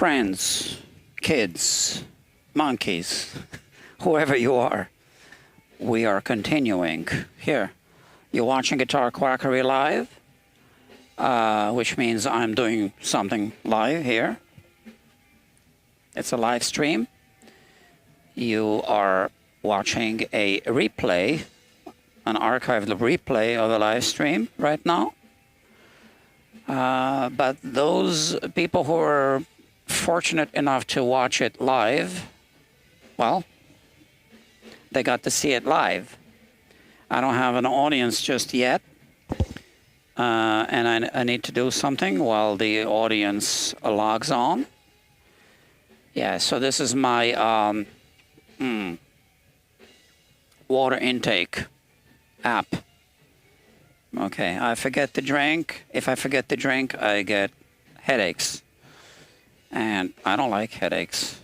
friends, kids, monkeys, whoever you are, we are continuing. Here, you're watching Guitar Quackery live, which means I'm doing something live here. It's a live stream. You are watching a replay, an archived replay of a live stream right now. But those people who are fortunate enough to watch it live, well, they got to see it live. I don't have an audience just yet, and I need to do something while the audience logs on. Yeah, so this is my water intake app. Okay, I forget to drink. If I forget to drink, I get headaches. And I don't like headaches.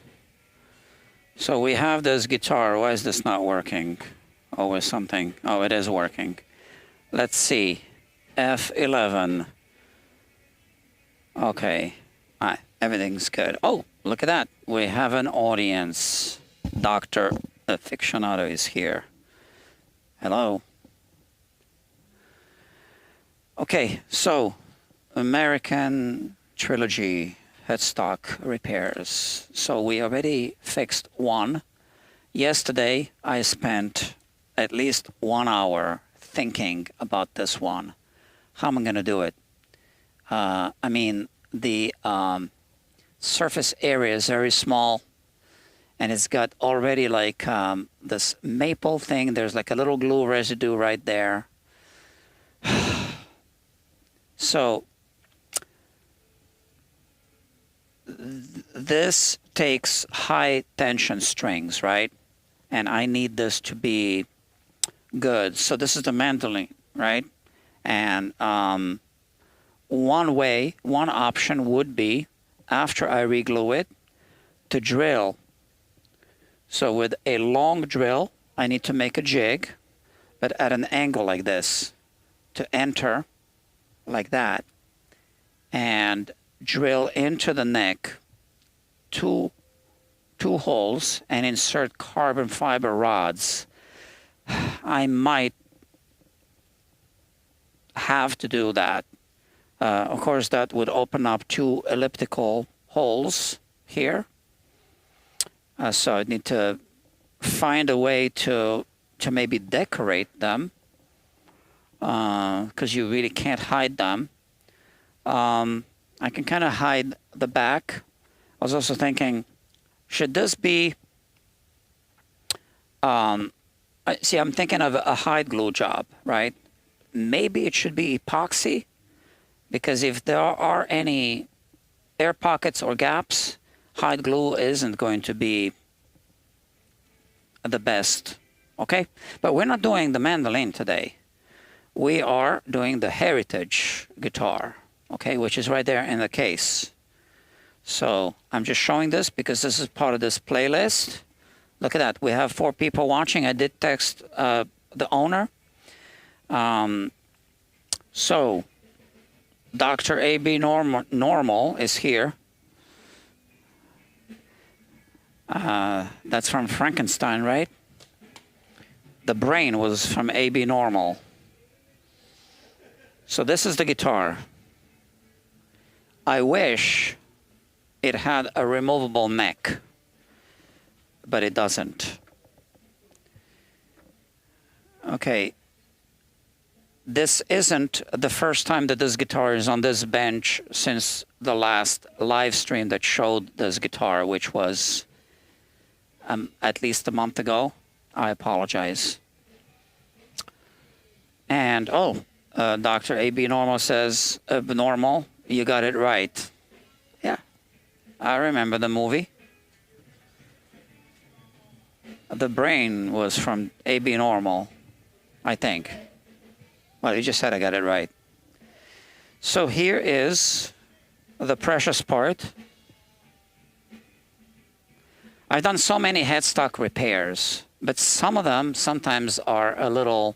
So we have this guitar. Why is this not working? Oh, is something. Oh, it is working. Let's see. F11. Okay. Everything's good. Oh, look at that. We have an audience. Dr. Aficionado is here. Hello. Okay, so American Trilogy Headstock repairs. So we already fixed one. Yesterday, I spent at least 1 hour thinking about this one. How am I going to do it? I mean, the surface area is very small, and it's got already like this maple thing. There's like a little glue residue right there. So this takes high tension strings, right? And I need this to be good. So this is the mandolin, right? And one option would be, after I reglue it, to drill. So with a long drill, I need to make a jig, but at an angle like this, to enter like that, and drill into the neck two holes and insert carbon fiber rods. I might have to do that. Of course, that would open up 2 elliptical holes here. So I need to find a way to maybe decorate them, because you really can't hide them. I can kind of hide the back. I was also thinking, should this be... see, I'm thinking of a hide glue job, right? Maybe it should be epoxy, because if there are any air pockets or gaps, hide glue isn't going to be the best, okay? But we're not doing the mandolin today. We are doing the heritage guitar, okay, which is right there in the case. So I'm just showing this because this is part of this playlist. Look at that. We have 4 people watching. I did text the owner. So Dr. A.B. Normal is here. That's from Frankenstein, right? The brain was from A.B. Normal. So this is the guitar. I wish it had a removable neck, but it doesn't. Okay. This isn't the first time that this guitar is on this bench since the last live stream that showed this guitar, which was at least a month ago. I apologize. And, Dr. A.B. Normal says, abnormal, you got it right. Yeah, I remember the movie. The brain was from A.B. Normal, I think. Well, you just said I got it right. So here is the precious part. I've done so many headstock repairs, but some of them sometimes are a little...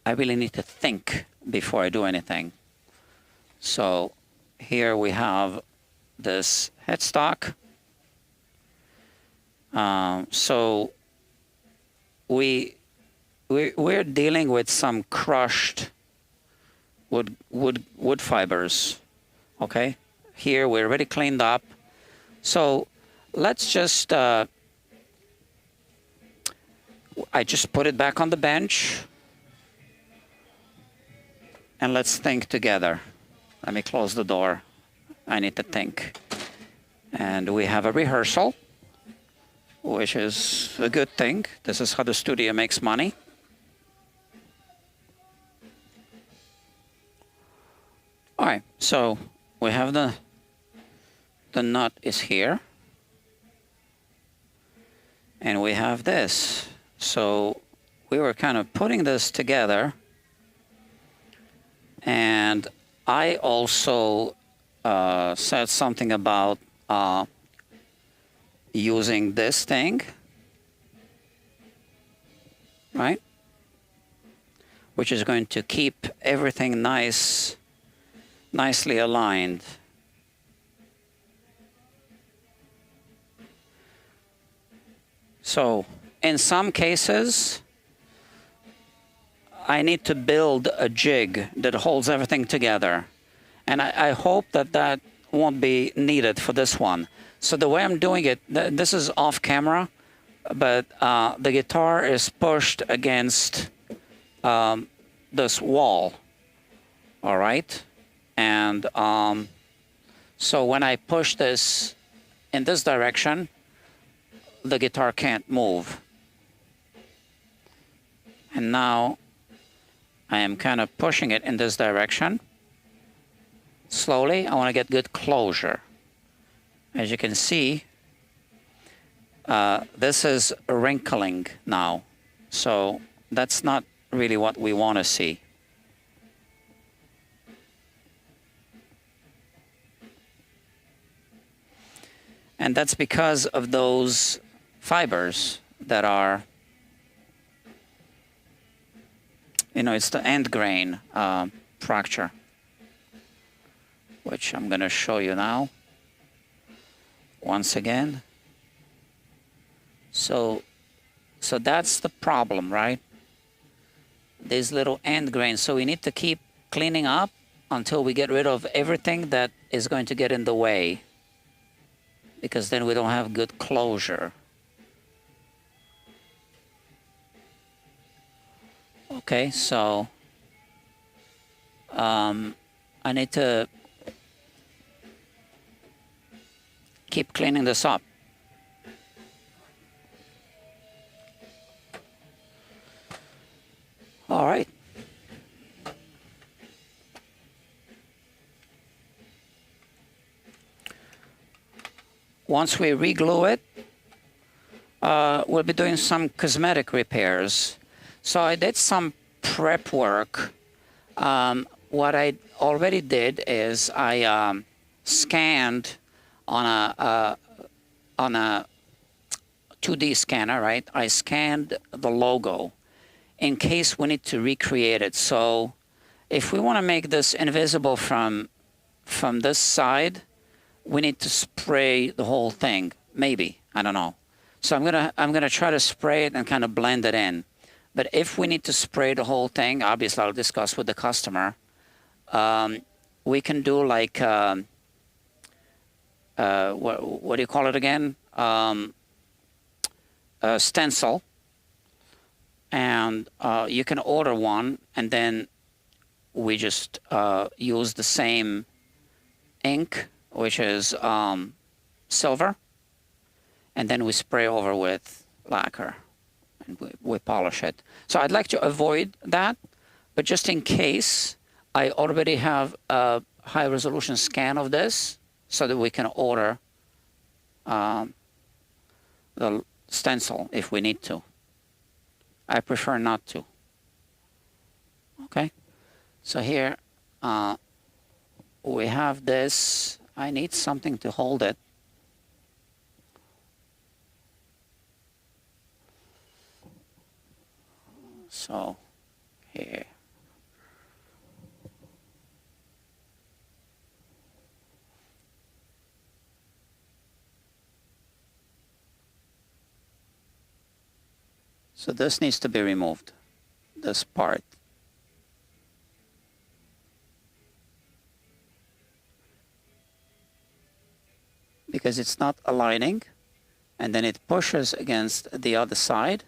I really need to think before I do anything. So here we have this headstock. So we're dealing with some crushed wood fibers. Okay, here we're already cleaned up. So let's just I just put it back on the bench, and let's think together. Let me close the door. I need to think. And we have a rehearsal, which is a good thing. This is how the studio makes money. All right, so we have the nut is here. And we have this. So we were kind of putting this together. And I also said something about using this thing, right? Which is going to keep everything nicely aligned. So in some cases, I need to build a jig that holds everything together. And I hope that that won't be needed for this one. So the way I'm doing it, this is off camera, but the guitar is pushed against this wall, all right? And so when I push this in this direction, the guitar can't move. And now I am kind of pushing it in this direction. Slowly, I want to get good closure. As you can see, this is wrinkling now. So that's not really what we want to see. And that's because of those fibers that are, you know, it's the end grain fracture, which I'm going to show you now once again. So that's the problem, right? These little end grains. So we need to keep cleaning up until we get rid of everything that is going to get in the way, because then we don't have good closure. Okay, so I need to keep cleaning this up. All right. Once we re-glue it, we'll be doing some cosmetic repairs. So I did some prep work. What I already did is I scanned on a 2D scanner, right? I scanned the logo in case we need to recreate it. So if we want to make this invisible from this side, we need to spray the whole thing. Maybe, I don't know. So I'm gonna try to spray it and kind of blend it in. But if we need to spray the whole thing, obviously I'll discuss with the customer. We can do like what do you call it again? A stencil. And you can order one, and then we just use the same ink, which is silver, and then we spray over with lacquer, and we polish it. So I'd like to avoid that, but just in case, I already have a high-resolution scan of this so that we can order the stencil if we need to. I prefer not to. Okay, so here we have this. I need something to hold it. So here. So this needs to be removed, this part. Because it's not aligning, and then it pushes against the other side,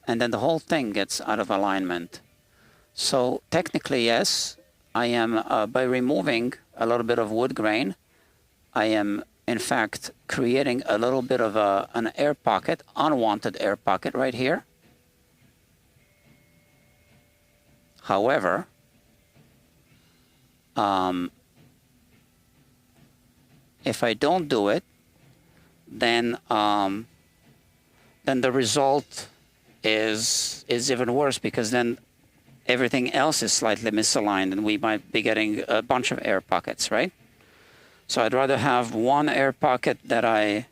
and then the whole thing gets out of alignment. So technically, yes, I am, by removing a little bit of wood grain, I am in fact creating a little bit of an air pocket, unwanted air pocket right here. However, if I don't do it, then the result is even worse, because then everything else is slightly misaligned and we might be getting a bunch of air pockets, right? So I'd rather have one air pocket that I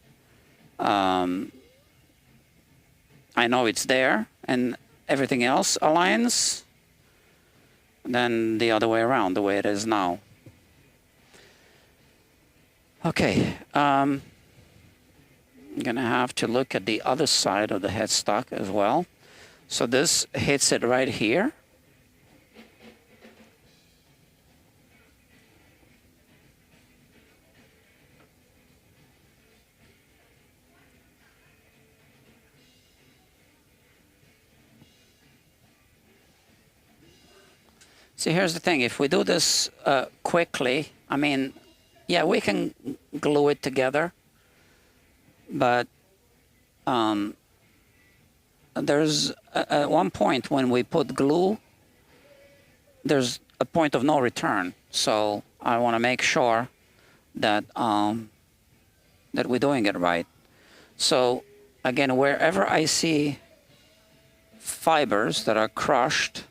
know it's there and everything else aligns than the other way around, the way it is now. Okay, I'm gonna have to look at the other side of the headstock as well. So this hits it right here. See, here's the thing. If we do this quickly, I mean, yeah, we can glue it together, but there's at one point when we put glue, there's a point of no return. So I want to make sure that that we're doing it right. So again, wherever I see fibers that are crushed,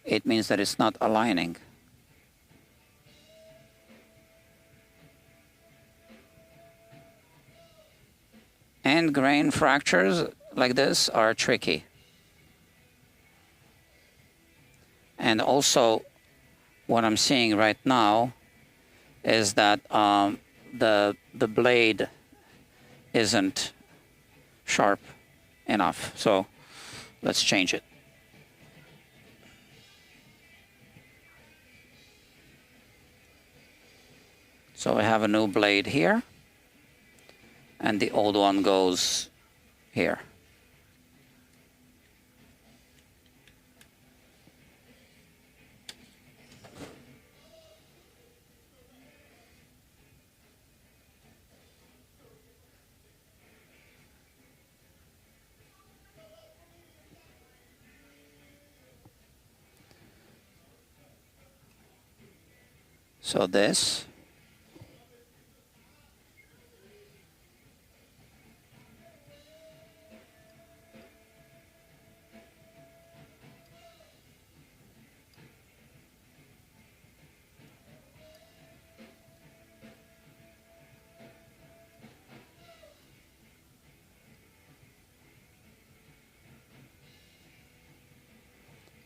it means that it's not aligning. And grain fractures like this are tricky. And also, what I'm seeing right now is that the blade isn't sharp enough. So let's change it. So I have a new blade here, and the old one goes here. So this.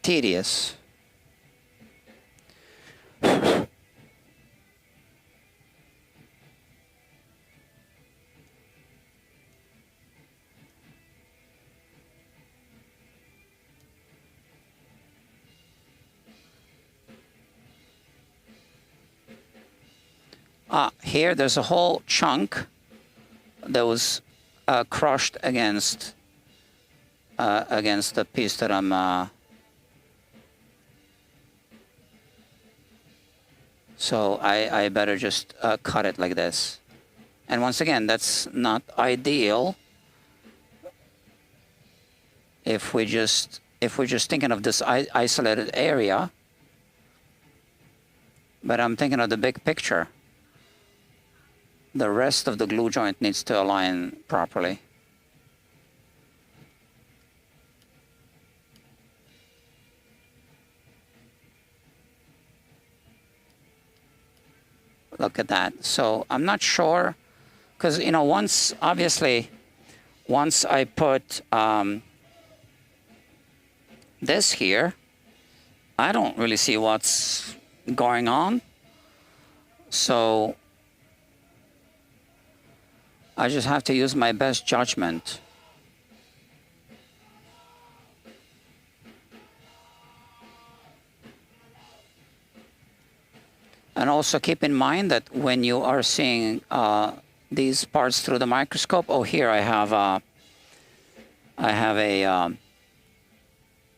Tedious. Here there's a whole chunk that was crushed against the piece that I'm. So I better just cut it like this. And once again, that's not ideal. If we're just thinking of this isolated area, but I'm thinking of the big picture. The rest of the glue joint needs to align properly. Look at that. So I'm not sure, because once I put this here, I don't really see what's going on. So I just have to use my best judgment. And also keep in mind that when you are seeing these parts through the microscope, oh, here I have a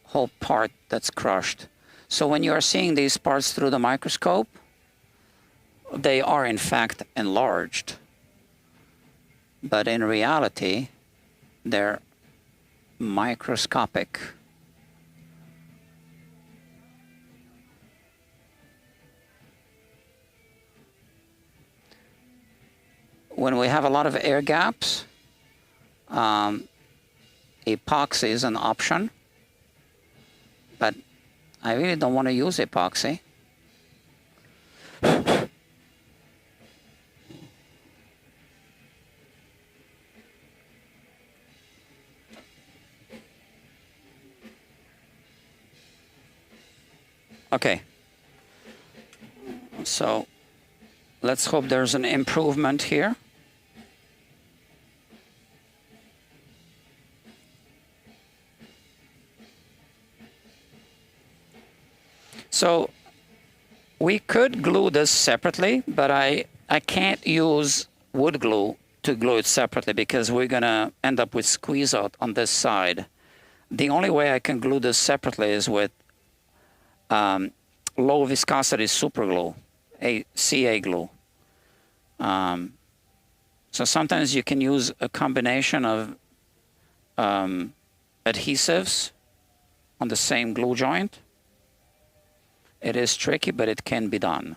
whole part that's crushed. So when you are seeing these parts through the microscope, they are in fact enlarged. But in reality, they're microscopic. When we have a lot of air gaps, epoxy is an option, but I really don't want to use epoxy. Okay, so let's hope there's an improvement here. So we could glue this separately, but I can't use wood glue to glue it separately because we're gonna end up with squeeze out on this side. The only way I can glue this separately is with low viscosity super glue, a CA glue. So sometimes you can use a combination of adhesives on the same glue joint. It is tricky, but it can be done.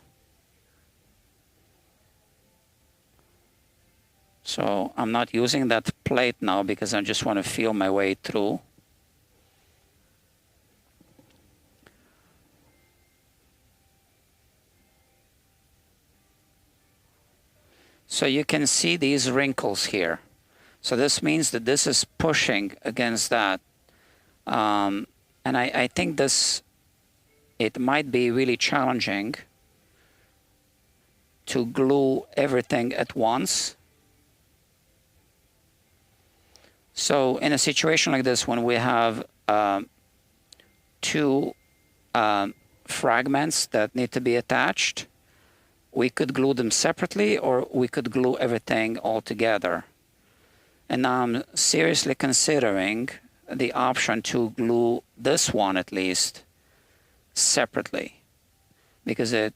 So I'm not using that plate now because I just want to feel my way through. So you can see these wrinkles here. So this means that this is pushing against that. And I think it might be really challenging to glue everything at once. So in a situation like this, when we have two fragments that need to be attached, we could glue them separately or we could glue everything all together. And now I'm seriously considering the option to glue this one at least separately because it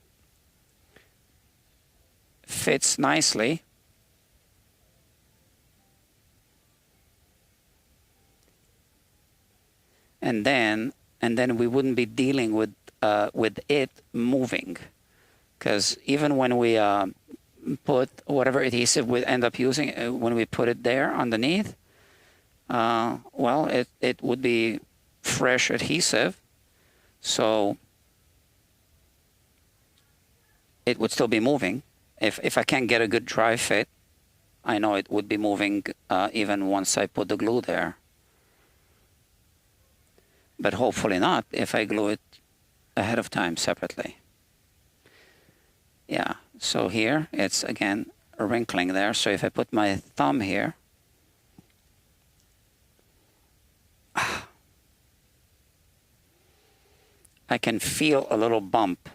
fits nicely. And then we wouldn't be dealing with it moving. Because even when we put whatever adhesive we end up using, when we put it there underneath, well, it would be fresh adhesive. So it would still be moving. If I can't get a good dry fit, I know it would be moving even once I put the glue there. But hopefully not if I glue it ahead of time separately. Yeah, so here it's again a wrinkling there. So if I put my thumb here, I can feel a little bump.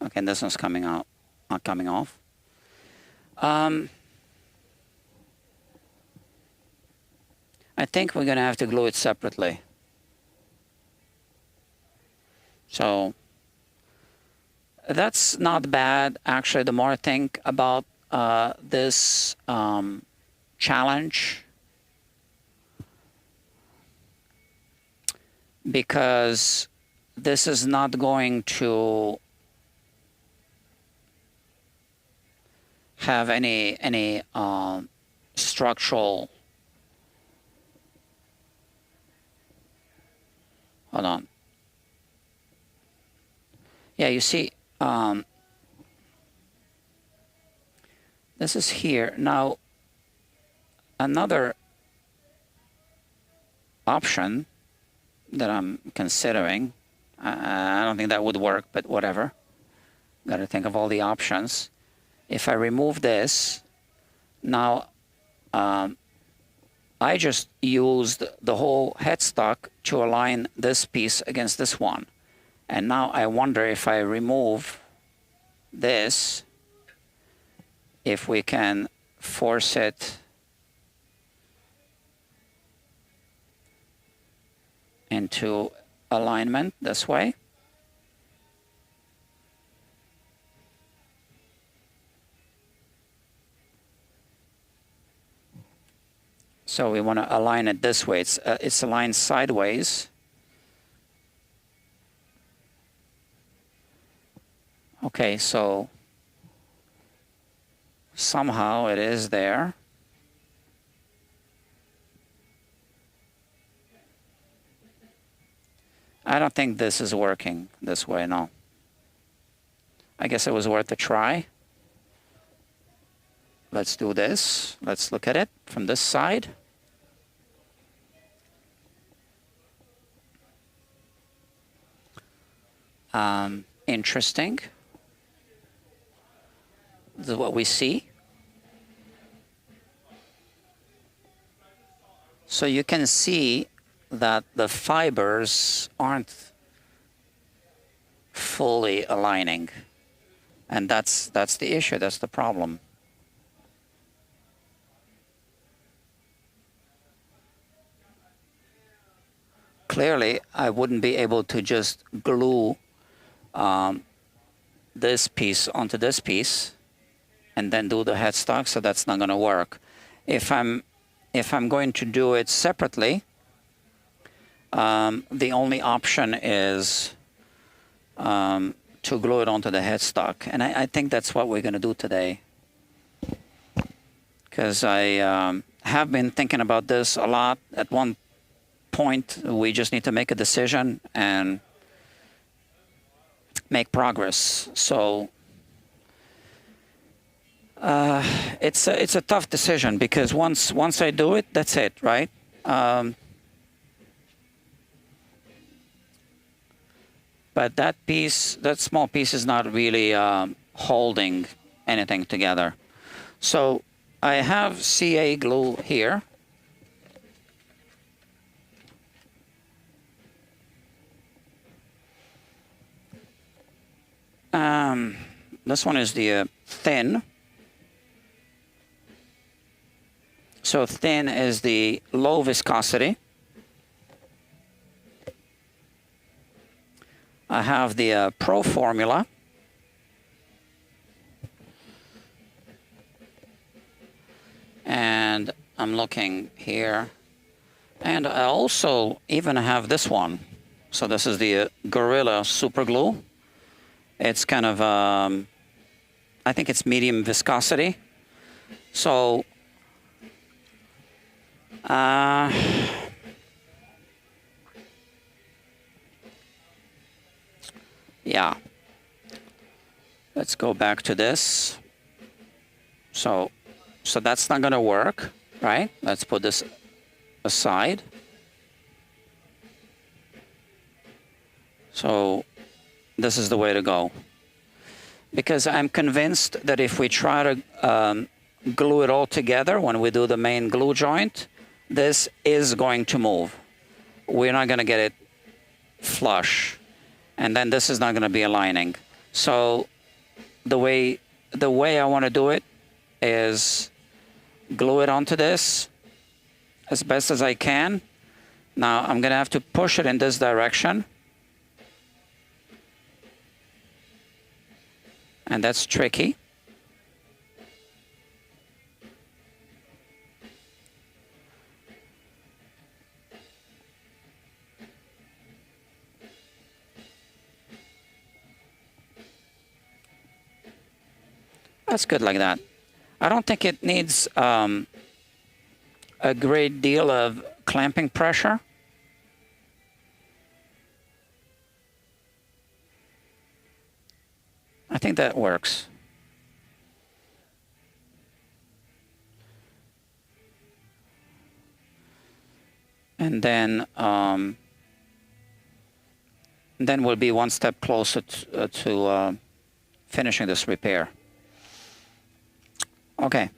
Okay, this one's coming out, not coming off. I think we're gonna have to glue it separately. So that's not bad, actually. The more I think about this challenge, because this is not going to have any structural. Hold on. Yeah, you see, this is here. Now, another option that I'm considering, I don't think that would work, but whatever. Got to think of all the options. If I remove this, now I just used the whole headstock to align this piece against this one. And now I wonder if I remove this, if we can force it into alignment this way. So we want to align it this way. It's aligned sideways. Okay, so somehow it is there. I don't think this is working this way, no. I guess it was worth a try. Let's do this. Let's look at it from this side. Interesting. This is what we see. So you can see that the fibers aren't fully aligning. And that's the issue, that's the problem. Clearly, I wouldn't be able to just glue this piece onto this piece and then do the headstock, so that's not going to work. If I'm going to do it separately, the only option is to glue it onto the headstock, and I think that's what we're going to do today, because I have been thinking about this a lot. At one point, we just need to make a decision and make progress. So it's a tough decision, because once I do it, that's it, right? But that small piece is not really holding anything together. So I have CA glue here. This one is the thin. So thin is the low viscosity. I have the Pro formula. And I'm looking here. And I also even have this one. So this is the Gorilla Super Glue. It's kind of, I think it's medium viscosity. So, yeah. Let's go back to this. So that's not going to work, right? Let's put this aside. So this is the way to go. Because I'm convinced that if we try to glue it all together when we do the main glue joint, this is going to move. We're not going to get it flush. And then this is not going to be aligning. So the way I want to do it is glue it onto this as best as I can. Now I'm going to have to push it in this direction. And that's tricky. That's good like that. I don't think it needs a great deal of clamping pressure. I think that works. And then we'll be one step closer to finishing this repair. Okay.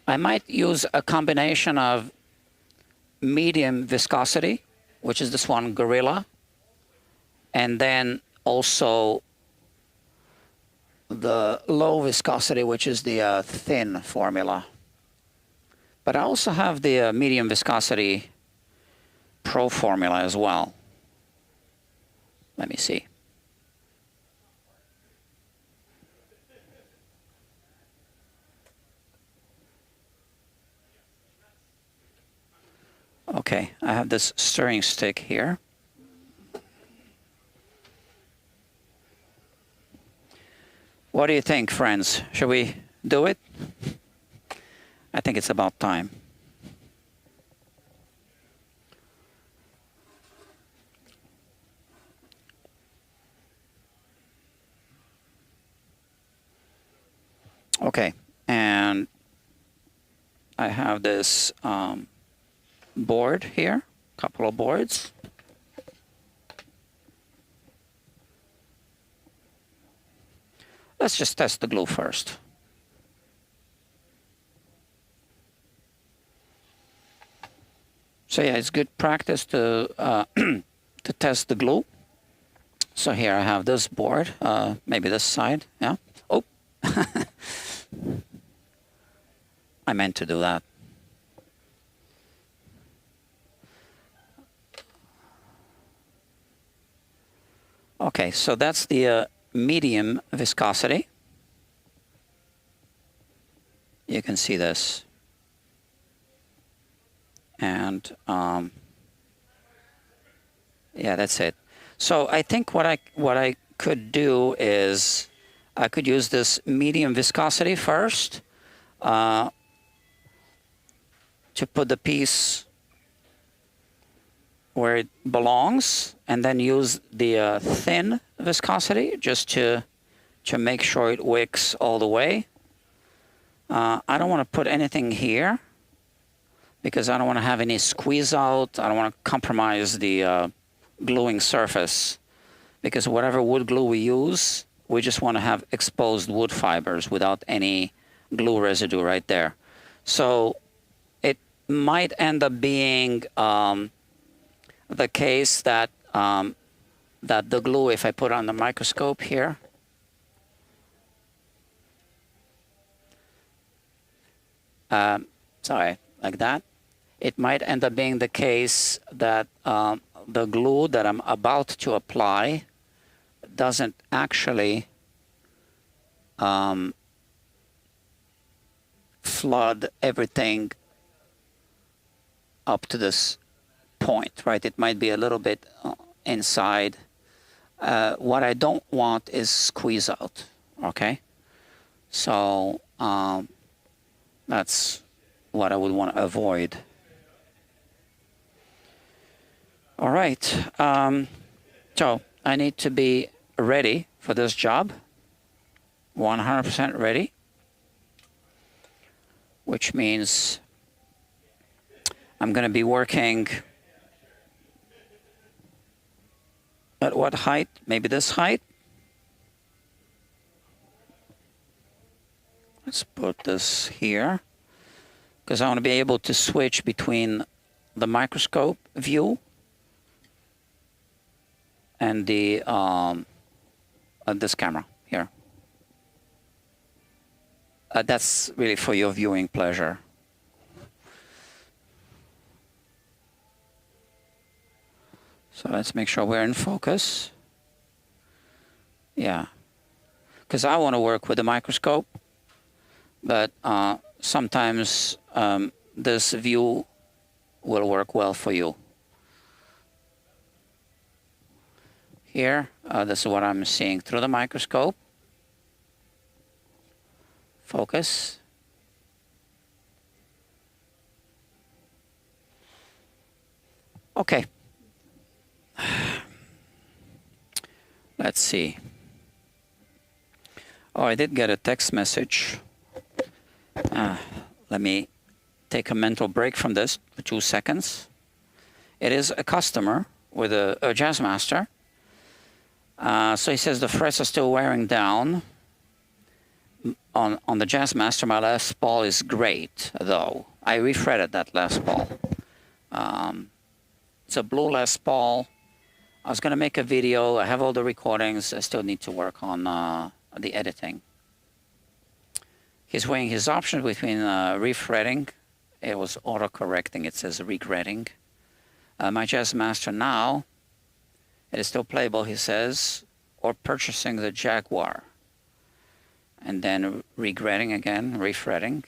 I might use a combination of medium viscosity, which is this one, Gorilla, and then also the low viscosity, which is the thin formula. But I also have the medium viscosity Pro formula as well. Let me see. Okay, I have this stirring stick here. What do you think, friends? Should we do it? I think it's about time. Okay, and I have this board here, a couple of boards. Let's just test the glue first. So yeah, it's good practice to to test the glue. So here I have this board, maybe this side, yeah. Oh, I meant to do that. Okay, so that's the medium viscosity. You can see this. And yeah, that's it. So I think what I could do is I could use this medium viscosity first to put the piece where it belongs, and then use the thin viscosity just to make sure it wicks all the way. I don't want to put anything here because I don't want to have any squeeze out. I don't want to compromise the gluing surface, because whatever wood glue we use, we just want to have exposed wood fibers without any glue residue right there. So it might end up being the case that that the glue, if I put on the microscope here, sorry, like that, it might end up being the case that the glue that I'm about to apply doesn't actually flood everything up to this point, right? It might be a little bit inside. What I don't want is squeeze out, okay? So that's what I would want to avoid. All right, so I need to be ready for this job, 100% ready, which means I'm going to be working at what height? Maybe this height. Let's put this here, because I want to be able to switch between the microscope view and the this camera here. That's really for your viewing pleasure. So let's make sure we're in focus. Yeah, because I want to work with the microscope, but sometimes this view will work well for you. Here, this is what I'm seeing through the microscope. Focus. Okay. Let's see. Oh, I did get a text message. Let me take a mental break from this for 2 seconds. It is a customer with a Jazzmaster. So he says the frets are still wearing down, on the Jazzmaster, my Les Paul is great, though. I refretted that Les Paul. It's a blue Les Paul. I was going to make a video. I have all the recordings. I still need to work on the editing. He's weighing his options between refretting. It was auto-correcting. It says regretting. My Jazzmaster now, it is still playable, he says, or purchasing the Jaguar. And then regretting again, refretting.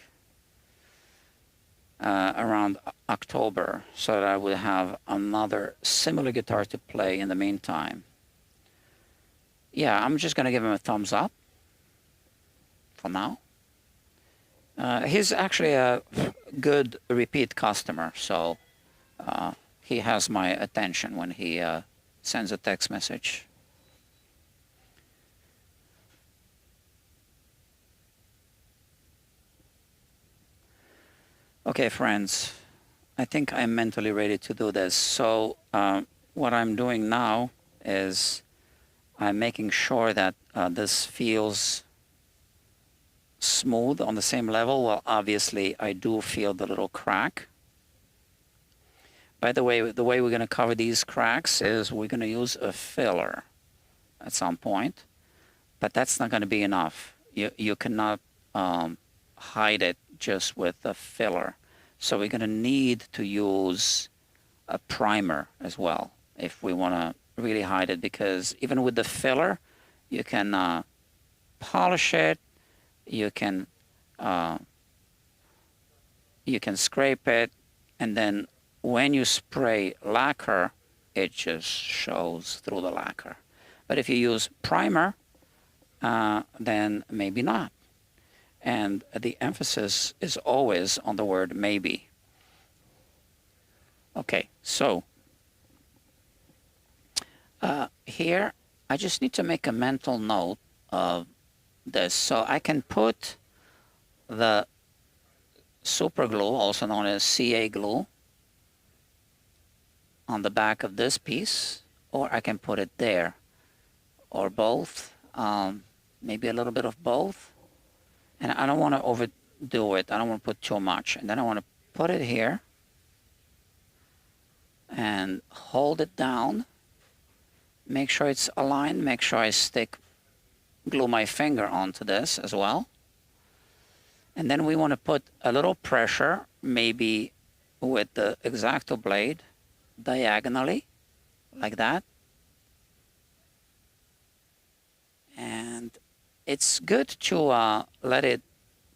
Around October, so that I will have another similar guitar to play in the meantime. Yeah, I'm just going to give him a thumbs up for now. He's actually a good repeat customer, so he has my attention when he sends a text message. Okay, friends, I think I'm mentally ready to do this. So what I'm doing now is I'm making sure that this feels smooth on the same level. Well, obviously, I do feel the little crack. By the way we're going to cover these cracks is we're going to use a filler at some point, but that's not going to be enough. You cannot hide it just with a filler. So we're going to need to use a primer as well if we want to really hide it, because even with the filler, you can polish it, you can scrape it, and then when you spray lacquer, it just shows through the lacquer. But if you use primer, then maybe not. And the emphasis is always on the word maybe. Okay, so here I just need to make a mental note of this. So I can put the super glue, also known as CA glue, on the back of this piece, or I can put it there, or both, maybe a little bit of both. And I don't want to overdo it. I don't want to put too much. And then I want to put it here and hold it down. Make sure it's aligned. Make sure I glue my finger onto this as well. And then we want to put a little pressure, maybe with the X-Acto blade, diagonally, like that. And it's good to let it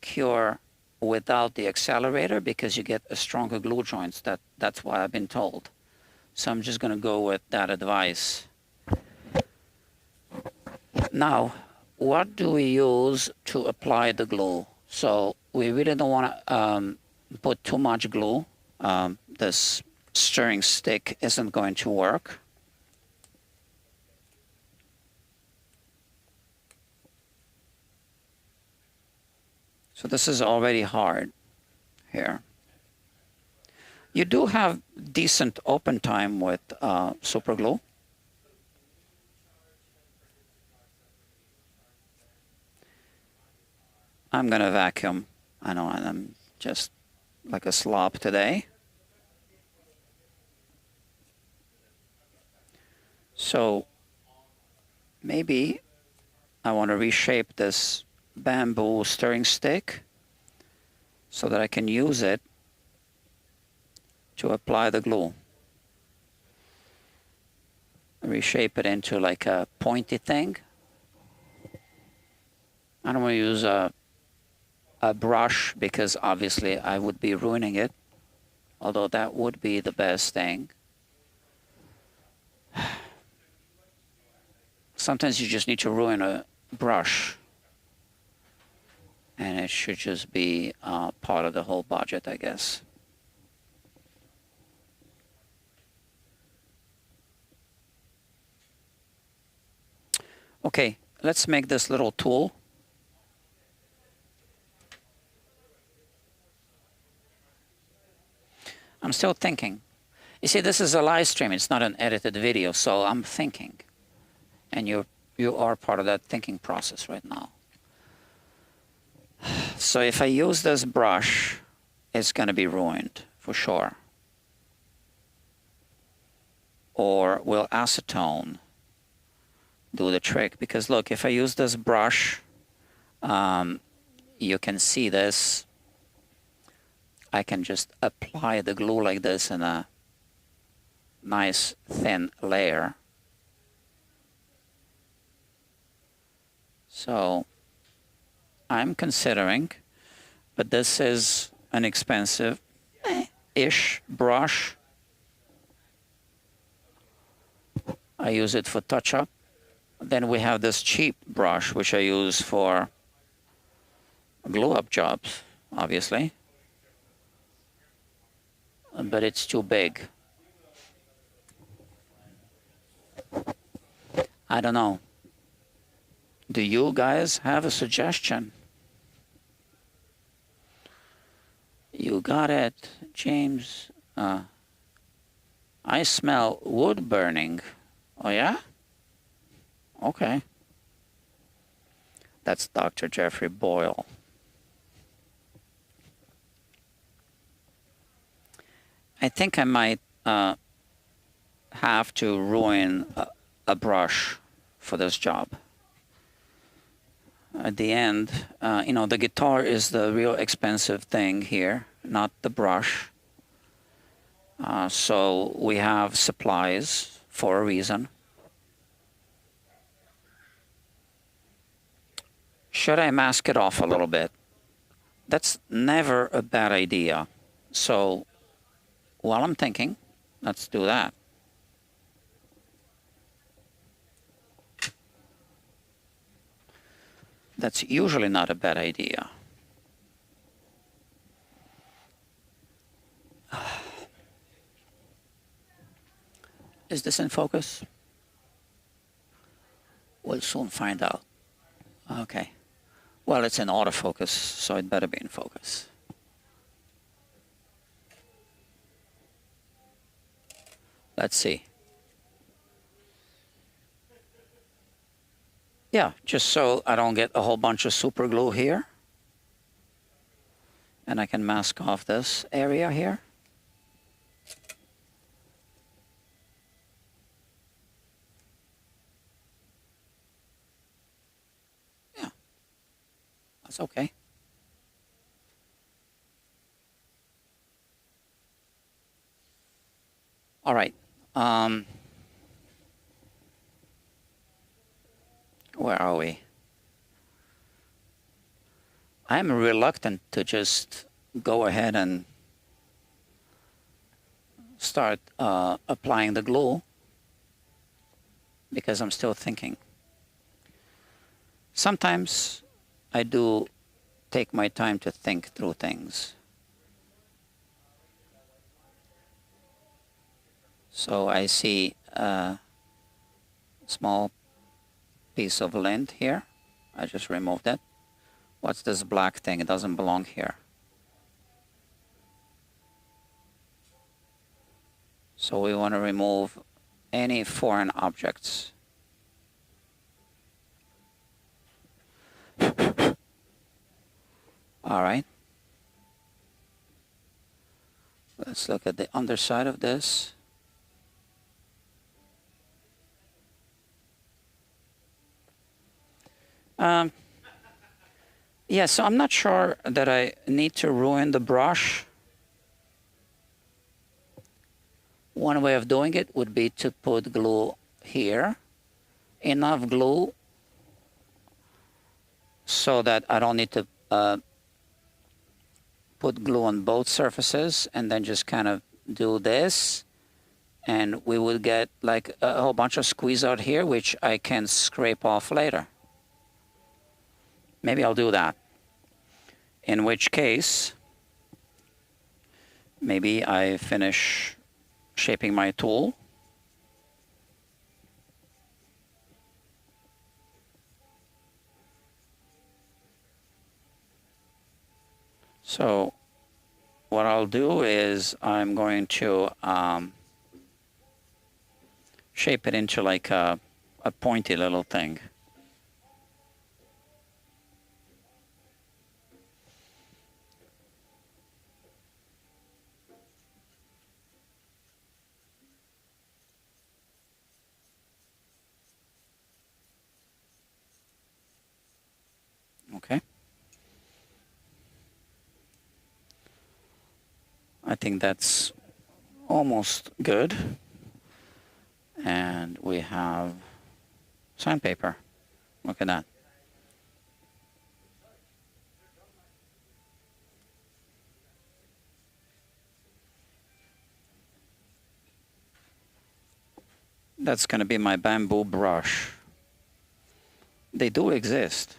cure without the accelerator because you get a stronger glue joints. That's what I've been told. So I'm just going to go with that advice. Now, what do we use to apply the glue? So we really don't want to put too much glue. This stirring stick isn't going to work. So this is already hard here. You do have decent open time with super glue. I'm going to vacuum. I know I'm just like a slob today. So maybe I want to reshape this bamboo stirring stick so that I can use it to apply the glue. Reshape it into like a pointy thing. I don't want to use a brush because obviously I would be ruining it, although that would be the best thing. Sometimes you just need to ruin a brush, and it should just be part of the whole budget, I guess. Okay, let's make this little tool. I'm still thinking. You see, this is a live stream. It's not an edited video, so I'm thinking. And you are part of that thinking process right now. So if I use this brush, it's going to be ruined for sure. Or will acetone do the trick? Because look, if I use this brush, you can see this. I can just apply the glue like this in a nice thin layer. So I'm considering, but this is an expensive-ish brush. I use it for touch-up. Then we have this cheap brush, which I use for glue-up jobs, obviously. But it's too big. I don't know. Do you guys have a suggestion? You got it, James. I smell wood burning. Oh, yeah? Okay. That's Dr. Jeffrey Boyle. I think I might have to ruin a brush for this job. At the end, you know, the guitar is the real expensive thing here, not the brush. So we have supplies for a reason. Should I mask it off a little bit? That's never a bad idea. So while I'm thinking, let's do that. That's usually not a bad idea. Is this in focus? We'll soon find out. Okay. Well, it's in autofocus, so it better be in focus. Let's see. Yeah, just so I don't get a whole bunch of super glue here. And I can mask off this area here. Yeah, that's okay. All right. Where are we? I'm reluctant to just go ahead and start applying the glue because I'm still thinking. Sometimes I do take my time to think through things. So I see a small piece of lint here. I just removed it. What's this black thing? It doesn't belong here. So we want to remove any foreign objects. All right. Let's look at the underside of this. Yeah, so I'm not sure that I need to ruin the brush. One way of doing it would be to put glue here. Enough glue so that I don't need to put glue on both surfaces and then just kind of do this. And we will get like a whole bunch of squeeze out here, which I can scrape off later. Maybe I'll do that. In which case, maybe I finish shaping my tool. So what I'll do is I'm going to shape it into like a pointy little thing. think that's almost good. And we have sandpaper. Look at that. That's going to be my bamboo brush. They do exist.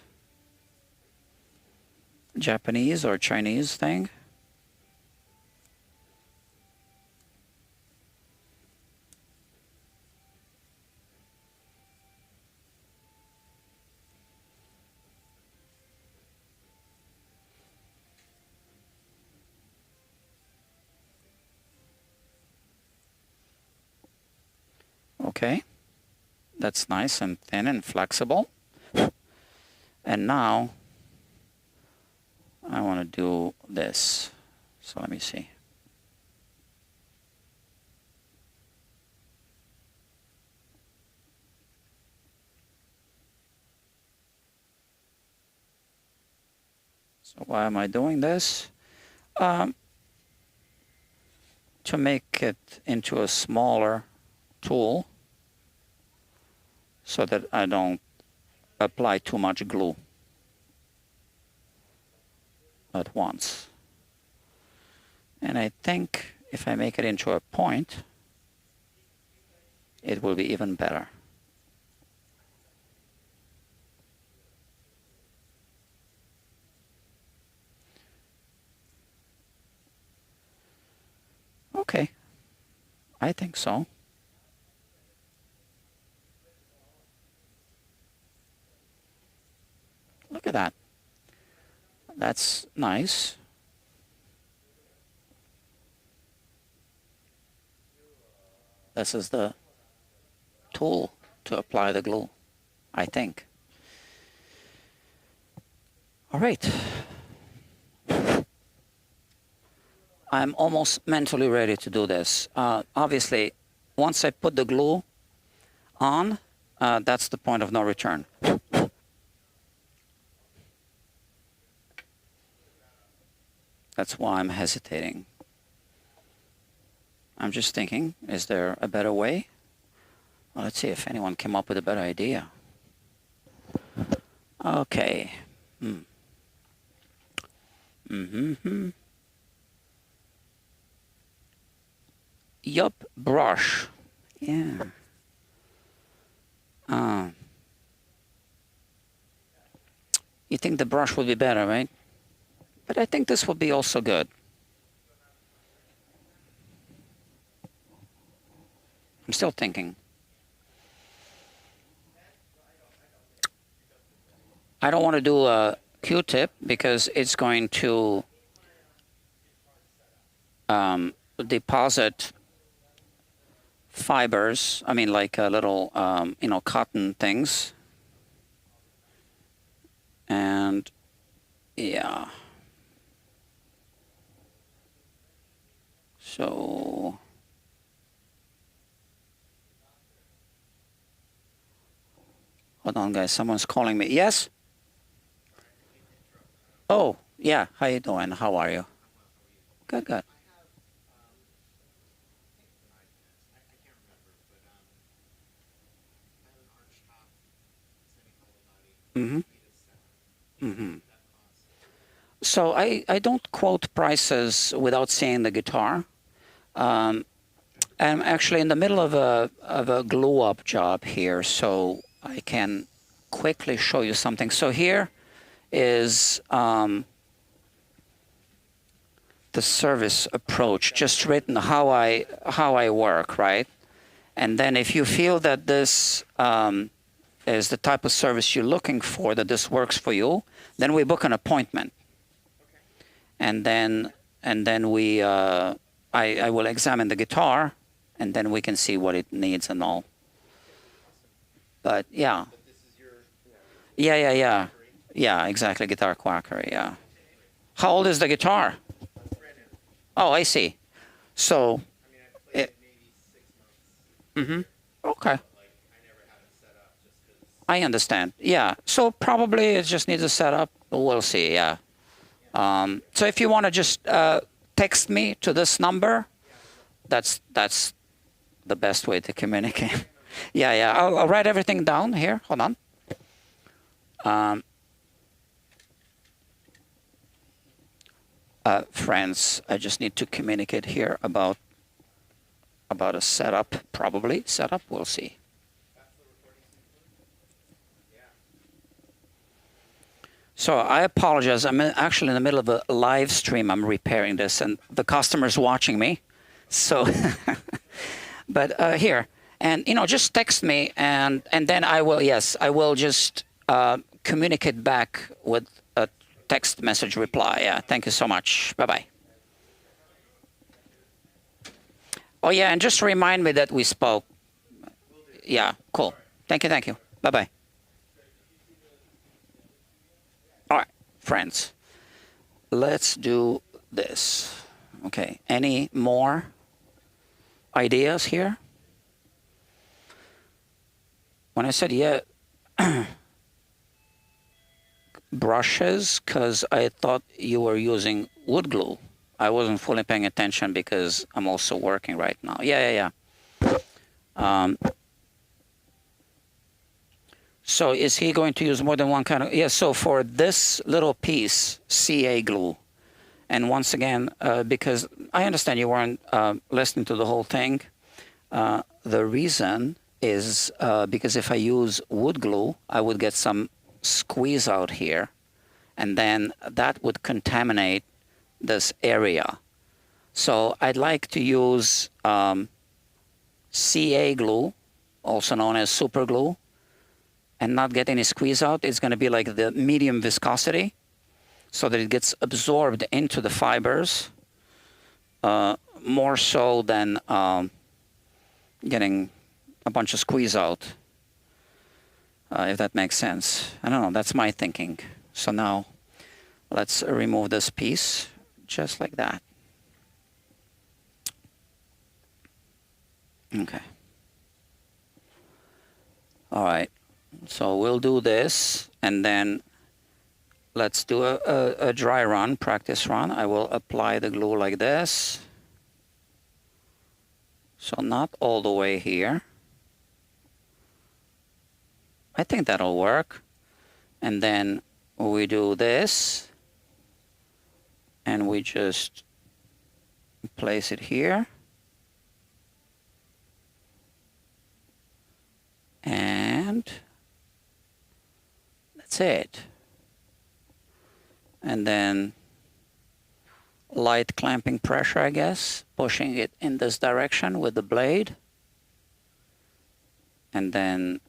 Japanese or Chinese thing. Okay, that's nice and thin and flexible. And now I want to do this. So let me see. So why am I doing this? To make it into a smaller tool so that I don't apply too much glue at once. And I think if I make it into a point, it will be even better. Okay, I think so. Look at that. That's nice. This is the tool to apply the glue, I think. All right. I'm almost mentally ready to do this. Obviously, once I put the glue on, that's the point of no return. That's why I'm hesitating. I'm just thinking, is there a better way? Well, let's see if anyone came up with a better idea. Okay. Yup, brush. Yeah. You think the brush would be better, right? But I think this will be also good. I'm still thinking. I don't want to do a Q-tip because it's going to deposit fibers. I mean, like little, cotton things. And yeah. So hold on, guys. Someone's calling me. Yes? Oh, yeah. How you doing? How are you? Good, good. So I don't quote prices without seeing the guitar. I'm actually in the middle of a glue up job here, so I can quickly show you something. So here is the service approach, just written how I work, right? And then if you feel that this is the type of service you're looking for, that this works for you, then we book an appointment. And then we I will examine the guitar, and then we can see what it needs and all. But yeah. Yeah, exactly, guitar quackery, yeah. How old is the guitar? Oh, I see. So okay. I understand. Yeah. So probably it just needs a setup. We'll see. Yeah. So if you want to just text me to this number. That's the best way to communicate. Yeah. I'll write everything down here. Hold on. Friends, I just need to communicate here about a setup, probably setup. We'll see. So I apologize. I'm actually in the middle of a live stream. I'm repairing this, and the customer's watching me. So, but here, and just text me, and then I will. Yes, I will just communicate back with a text message reply. Yeah. Thank you so much. Bye bye. Oh yeah, and just remind me that we spoke. Yeah. Cool. Thank you. Thank you. Bye bye. All right, friends, let's do this. Okay, any more ideas here? When I said yeah, brushes, because I thought you were using wood glue. I wasn't fully paying attention because I'm also working right now. Yeah. So is he going to use more than one kind of... Yeah, so for this little piece, CA glue. And once again, because I understand you weren't listening to the whole thing. The reason is because if I use wood glue, I would get some squeeze out here. And then that would contaminate this area. So I'd like to use CA glue, also known as super glue, and not get any squeeze out. It's going to be like the medium viscosity so that it gets absorbed into the fibers more so than getting a bunch of squeeze out, if that makes sense. I don't know, that's my thinking. So now let's remove this piece just like that. Okay. All right. So we'll do this, and then let's do a dry run, practice run. I will apply the glue like this. So not all the way here. I think that'll work. And then we do this, and we just place it here. And that's it. And then light clamping pressure, I guess, pushing it in this direction with the blade. And then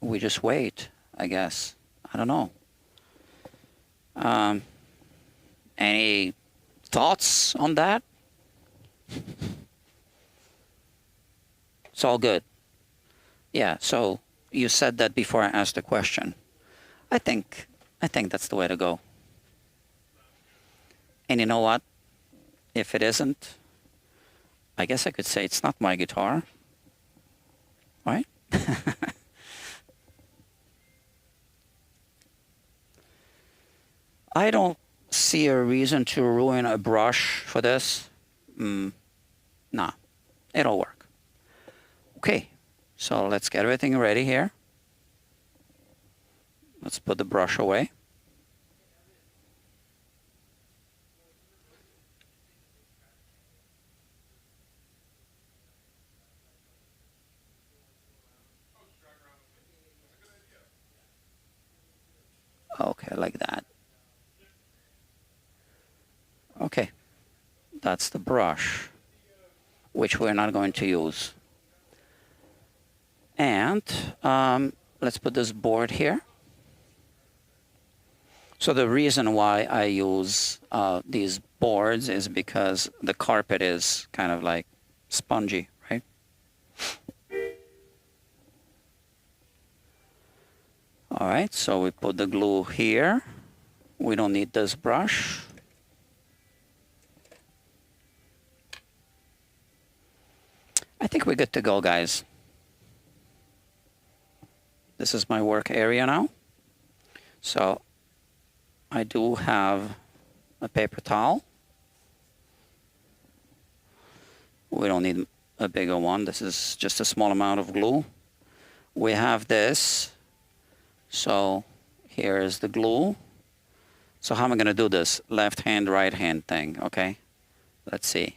we just wait, I guess. I don't know. Any thoughts on that? It's all good. Yeah, so you said that before I asked the question. I think that's the way to go. And you know what? If it isn't, I guess I could say it's not my guitar. Right? I don't see a reason to ruin a brush for this. Nah, it'll work. Okay, so let's get everything ready here. Let's put the brush away. Okay, like that. Okay, that's the brush, which we're not going to use. And let's put this board here. So the reason why I use these boards is because the carpet is kind of like spongy, right? All right, so we put the glue here. We don't need this brush. I think we're good to go, guys. This is my work area now. So I do have a paper towel. We don't need a bigger one. This is just a small amount of glue. We have this. So here is the glue. So how am I going to do this? Left hand, right hand thing, okay? Let's see.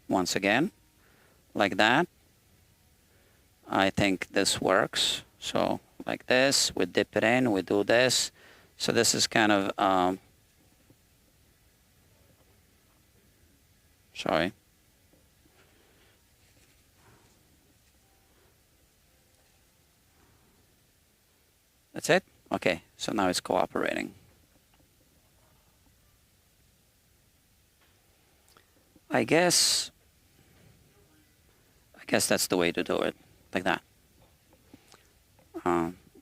Once again, like that. I think this works. So like this, we dip it in, we do this. So this is kind of, sorry. That's it? Okay, so now it's cooperating. I guess that's the way to do it, like that.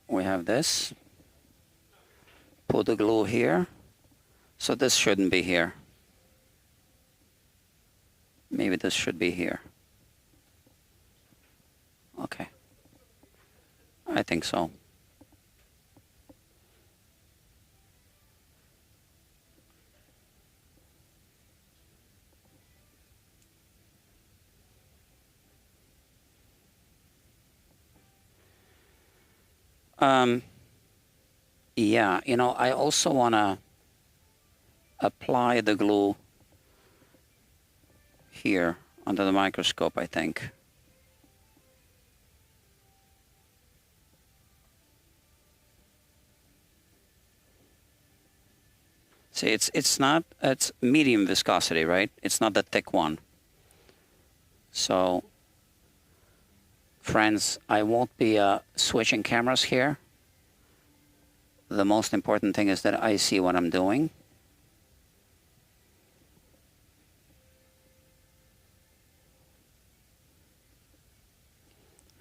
We have this. Put the glue here. So this shouldn't be here. Maybe this should be here. Okay. I think so. Yeah, you know, I also want to apply the glue here under the microscope, I think. See, it's medium viscosity, right? It's not the thick one. So, friends, I won't be switching cameras here. The most important thing is that I see what I'm doing.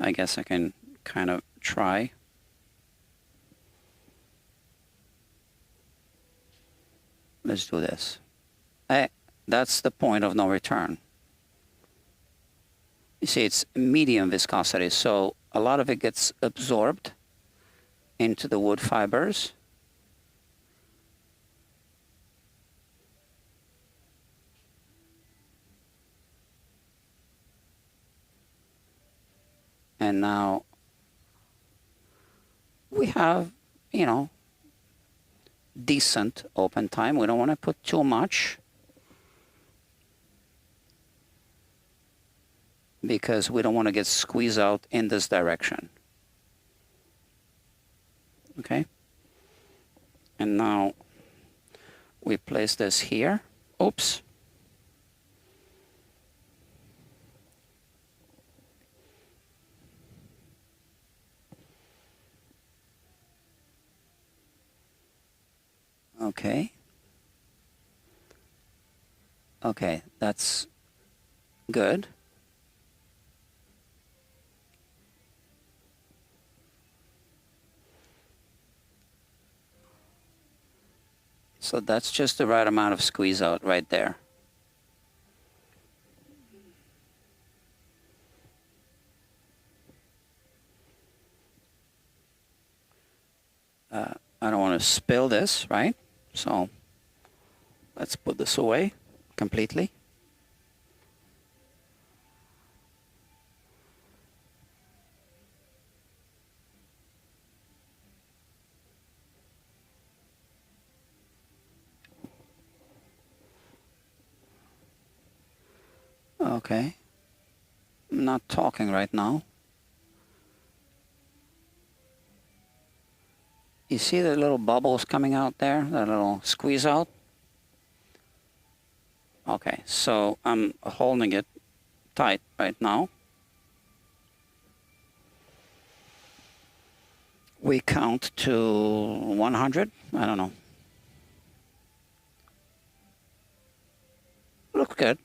I guess I can kind of try. Let's do this. That's the point of no return. You see, it's medium viscosity, so a lot of it gets absorbed into the wood fibers. And now we have, you know, decent open time. We don't want to put too much because we don't want to get squeezed out in this direction. Okay? And now we place this here. Oops. Okay. Okay, that's good. So that's just the right amount of squeeze out right there. I don't want to spill this, right? So let's put this away completely. Okay. I'm not talking right now. You see the little bubbles coming out there, that little squeeze out? Okay, so I'm holding it tight right now. We count to 100, I don't know. Looks good.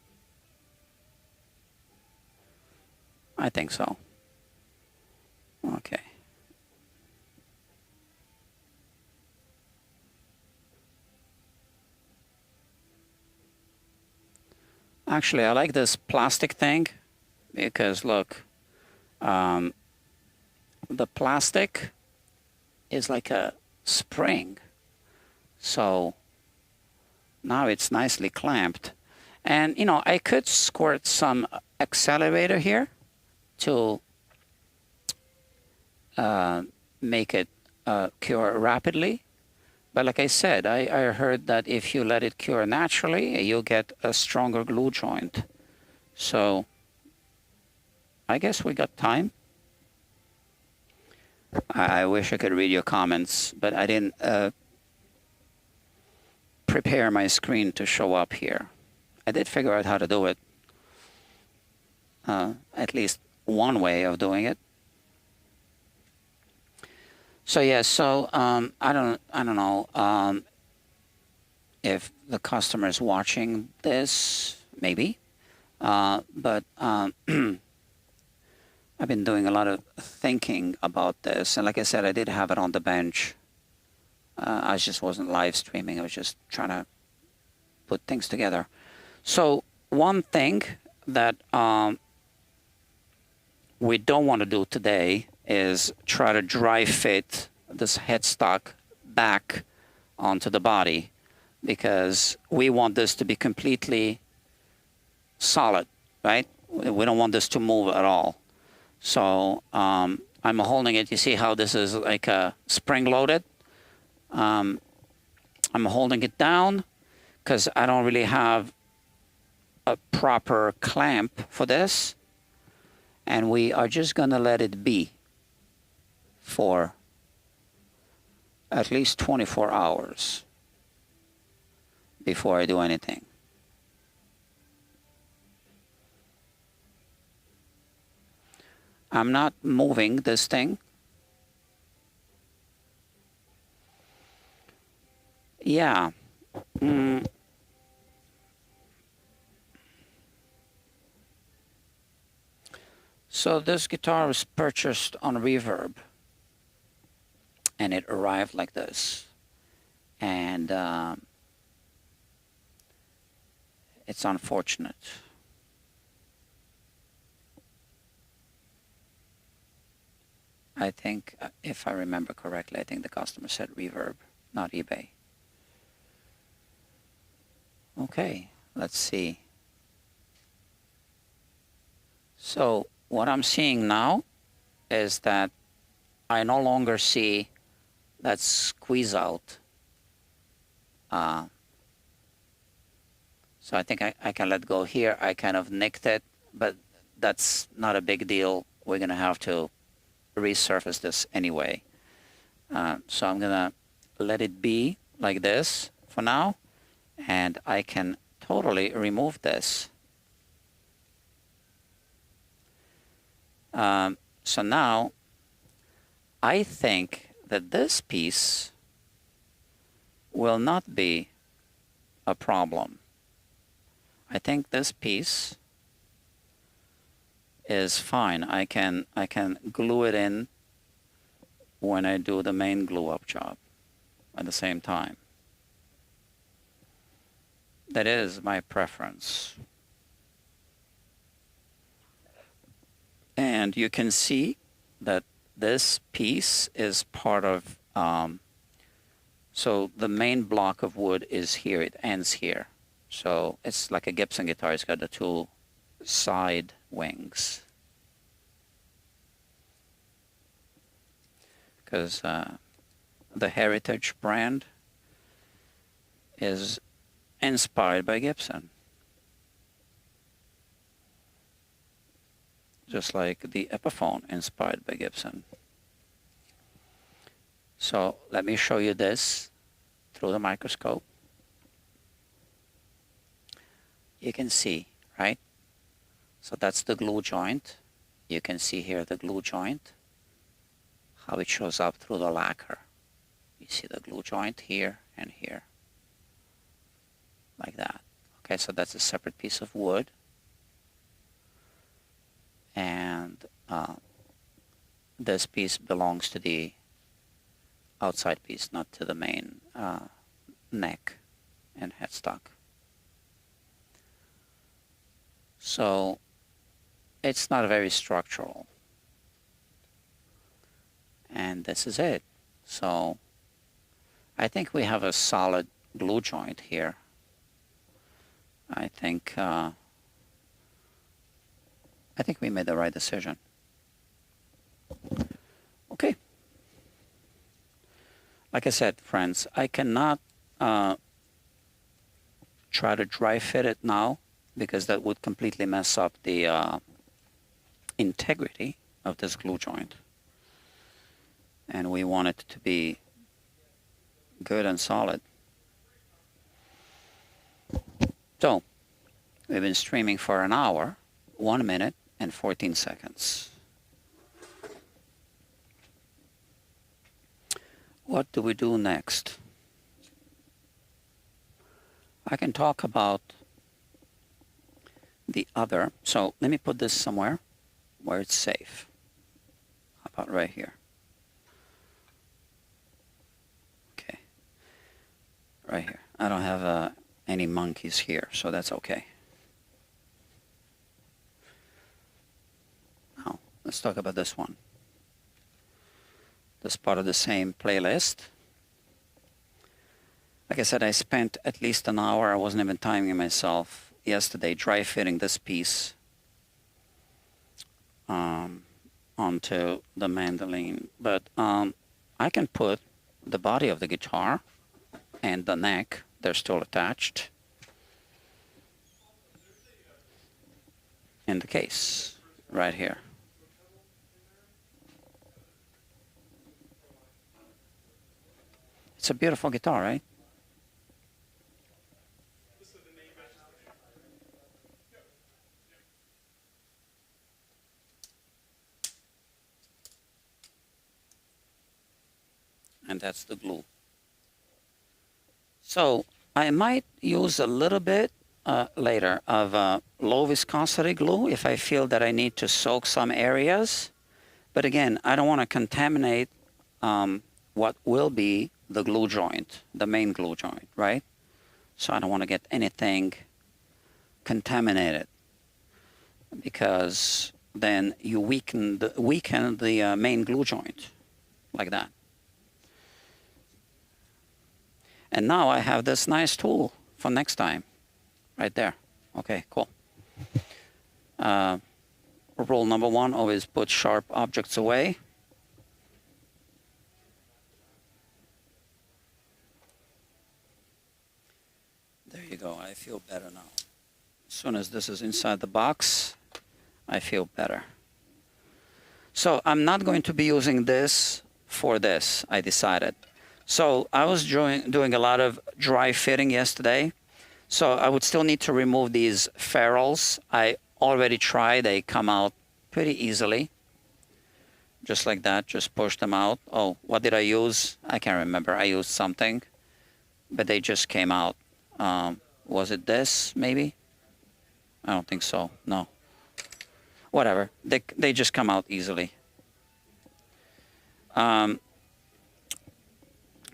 I think so. Okay. Actually, I like this plastic thing because look, the plastic is like a spring. So now it's nicely clamped. And, I could squirt some accelerator here to make it cure rapidly. But like I said, I heard that if you let it cure naturally, you'll get a stronger glue joint. So I guess we got time. I wish I could read your comments, but I didn't prepare my screen to show up here. I did figure out how to do it. At least one way of doing it. So yeah, so I don't know if the customer is watching this, maybe, but I've been doing a lot of thinking about this, and like I said, I did have it on the bench. I just wasn't live streaming. I was just trying to put things together. So one thing that we don't want to do today is try to dry fit this headstock back onto the body, because we want this to be completely solid, right? We don't want this to move at all. So I'm holding it. You see how this is like a spring loaded? I'm holding it down because I don't really have a proper clamp for this. And we are just going to let it be for at least 24 hours before I do anything. I'm not moving this thing. Yeah. So this guitar was purchased on Reverb, and it arrived like this. And it's unfortunate. I think, if I remember correctly, I think the customer said Reverb, not eBay. Okay, let's see. So what I'm seeing now is that I no longer see that squeeze out. So I think I can let go here. I kind of nicked it, but that's not a big deal. We're going to have to resurface this anyway. So I'm going to let it be like this for now, and I can totally remove this. So now I think that this piece will not be a problem. I think this piece is fine. I can glue it in when I do the main glue up job at the same time. That is my preference. And you can see that this piece is part of, so the main block of wood is here, it ends here. So it's like a Gibson guitar, it's got the two side wings. Because the Heritage brand is inspired by Gibson. Just like the Epiphone inspired by Gibson. So let me show you this through the microscope. You can see, right? So that's the glue joint. You can see here the glue joint, how it shows up through the lacquer. You see the glue joint here and here, like that. Okay, so that's a separate piece of wood. And this piece belongs to the outside piece, not to the main neck and headstock. So it's not very structural. And this is it. So I think we have a solid glue joint here. I think we made the right decision. Okay. Like I said, friends, I cannot try to dry fit it now because that would completely mess up the integrity of this glue joint. And we want it to be good and solid. So, we've been streaming for an hour, 1 minute and 14 seconds. What do we do next? I can talk about the other. So let me put this somewhere where it's safe. How about right here? Okay. Right here. I don't have any monkeys here, so that's okay. Now, let's talk about this one. This part of the same playlist. Like I said, I spent at least an hour, I wasn't even timing myself, yesterday dry fitting this piece onto the mandolin. But I can put the body of the guitar and the neck, they're still attached, in the case right here. It's a beautiful guitar, right? And that's the glue. So I might use a little bit later of low viscosity glue if I feel that I need to soak some areas. But again, I don't want to contaminate what will be the glue joint, the main glue joint, right? So I don't want to get anything contaminated because then you weaken the main glue joint like that. And now I have this nice tool for next time, right there. Okay, cool. Rule number 1, always put sharp objects away. There you go, I feel better now. As soon as this is inside the box, I feel better. So I'm not going to be using this for this, I decided. So I was doing a lot of dry fitting yesterday. So I would still need to remove these ferrules. I already tried, they come out pretty easily. Just like that, just push them out. Oh, what did I use? I can't remember, I used something, but they just came out. Was it this, maybe? I don't think so, no. Whatever, they just come out easily.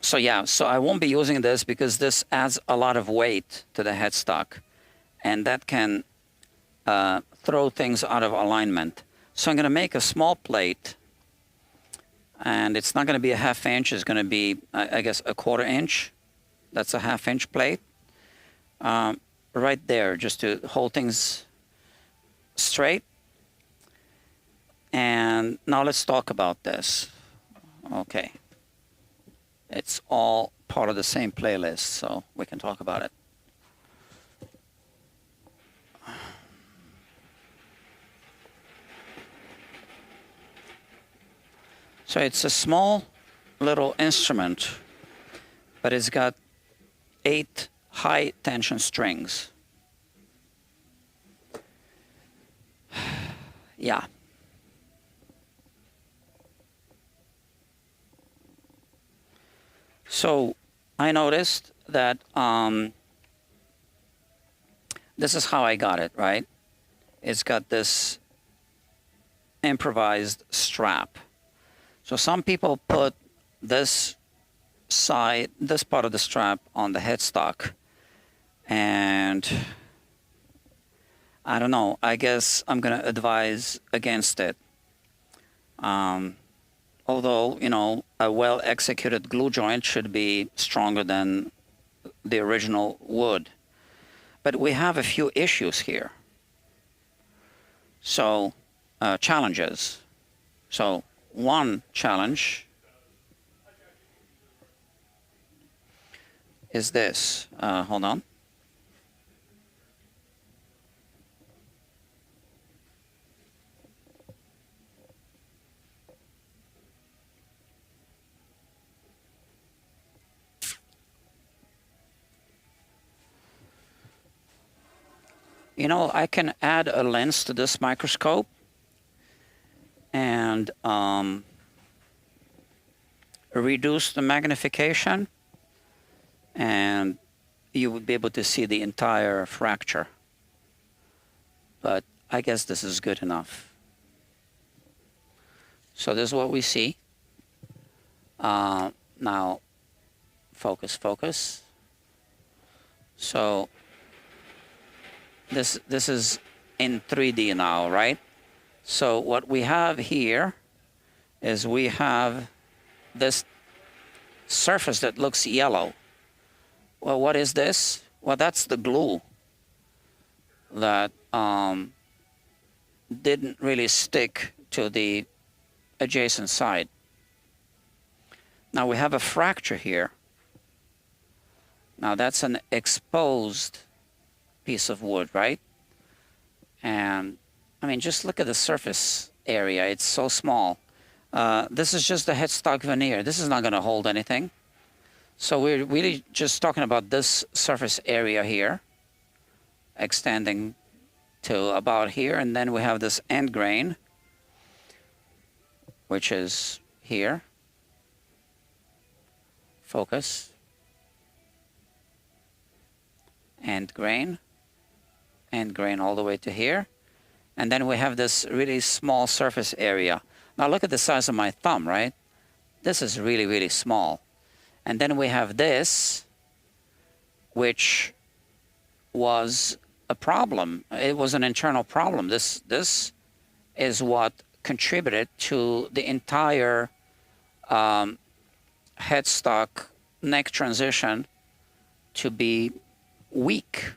So yeah, so I won't be using this because this adds a lot of weight to the headstock, and that can throw things out of alignment. So I'm going to make a small plate, and it's not going to be a 1/2 inch, it's going to be, I guess, a 1/4 inch. That's a 1/2 inch plate. Right there, just to hold things straight. And now let's talk about this. Okay. It's all part of the same playlist, so we can talk about it. So it's a small little instrument, but it's got 8 high tension strings. Yeah. So I noticed that this is how I got it, right? It's got this improvised strap. So some people put this part of the strap on the headstock, and I don't know, I guess I'm gonna advise against it. Although, you know, a well-executed glue joint should be stronger than the original wood. But we have a few issues here. So, challenges. So, one challenge is this. Hold on. You know, I can add a lens to this microscope and reduce the magnification, and you would be able to see the entire fracture. But I guess this is good enough. So this is what we see. Now, focus. So this is in 3D now, right? So what we have here is we have this surface that looks yellow. Well, what is this? Well, that's the glue that didn't really stick to the adjacent side. Now we have a fracture here. Now that's an exposed piece of wood, right? And I mean, just look at the surface area. It's so small. This is just the headstock veneer. This is not going to hold anything. So we're really just talking about this surface area here, extending to about here. And then we have this end grain, which is here. Focus. End grain all the way to here. And then we have this really small surface area. Now look at the size of my thumb, right? This is really, really small. And then we have this, which was a problem. It was an internal problem. This is what contributed to the entire headstock neck transition to be weak.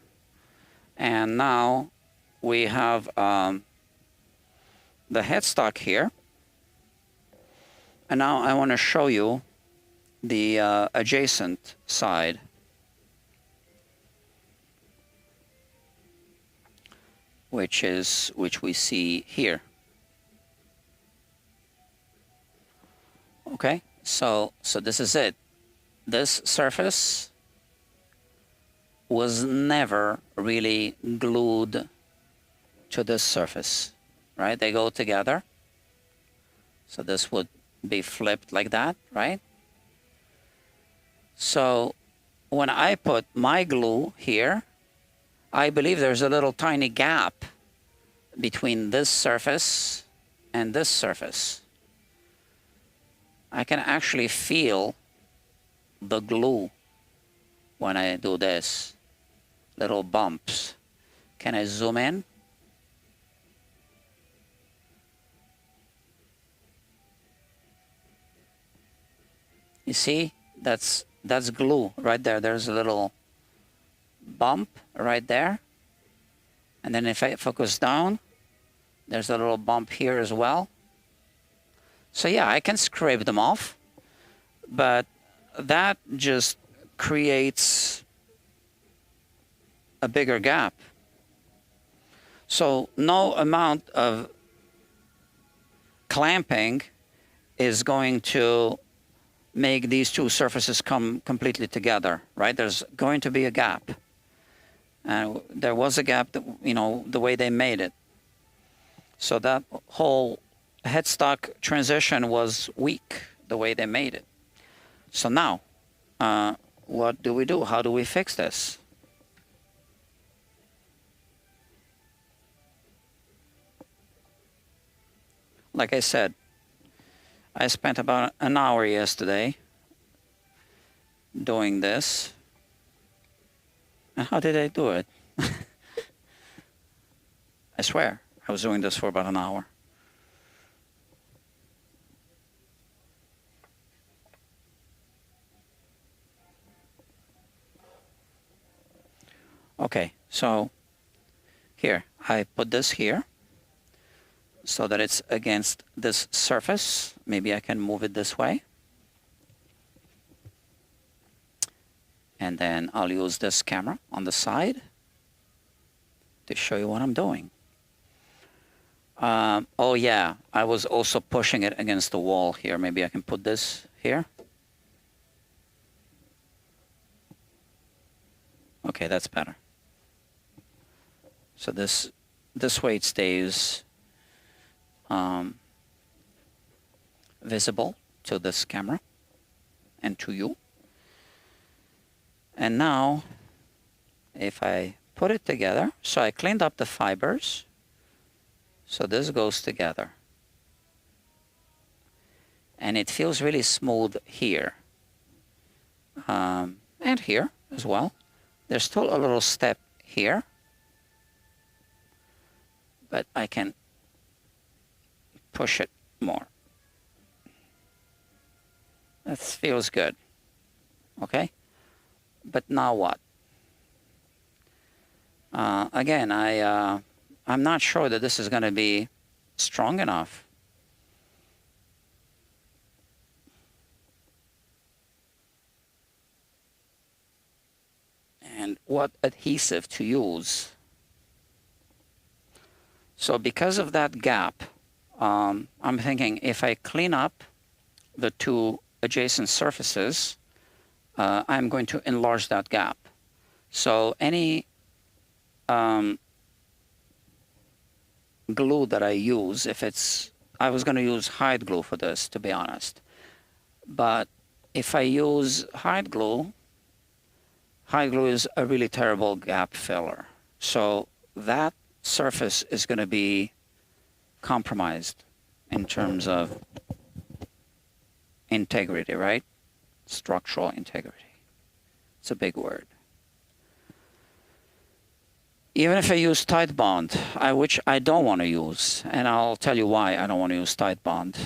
And now we have the headstock here. And now I want to show you the adjacent side. Which we see here. Okay, so this is it. This surface was never really glued to this surface, right? They go together. So this would be flipped like that, right? So when I put my glue here, I believe there's a little tiny gap between this surface and this surface. I can actually feel the glue when I do this. Little bumps. Can I zoom in? You see, that's glue right there. There's a little bump right there. And then if I focus down, there's a little bump here as well. So yeah, I can scrape them off, but that just creates a bigger gap. So no amount of clamping is going to make these two surfaces come completely together, right? There's going to be a gap. And there was a gap, that, you know, the way they made it. So that whole headstock transition was weak, the way they made it. So now, what do we do? How do we fix this? Like I said, I spent about an hour yesterday doing this. And how did I do it? I swear, I was doing this for about an hour. Okay, So here, I put this here so that it's against this surface. Maybe I can move it this way. And then I'll use this camera on the side to show you what I'm doing. Oh yeah, I was also pushing it against the wall here. Maybe I can put this here. Okay, that's better. So this way it stays visible to this camera and to you. And now, if I put it together, so I cleaned up the fibers. So this goes together. And it feels really smooth here. And here as well. There's still a little step here. But I can push it more. That feels good. Okay? But now what? Again, I'm not sure that this is going to be strong enough. And what adhesive to use. So because of that gap, I'm thinking if I clean up the two adjacent surfaces, I'm going to enlarge that gap. So any glue that I use, I was going to use hide glue for this, to be honest. But if I use hide glue is a really terrible gap filler. So that surface is going to be compromised in terms of integrity, right? Structural integrity. It's a big word. Even if I use tight bond, which I don't want to use, and I'll tell you why I don't want to use tight bond.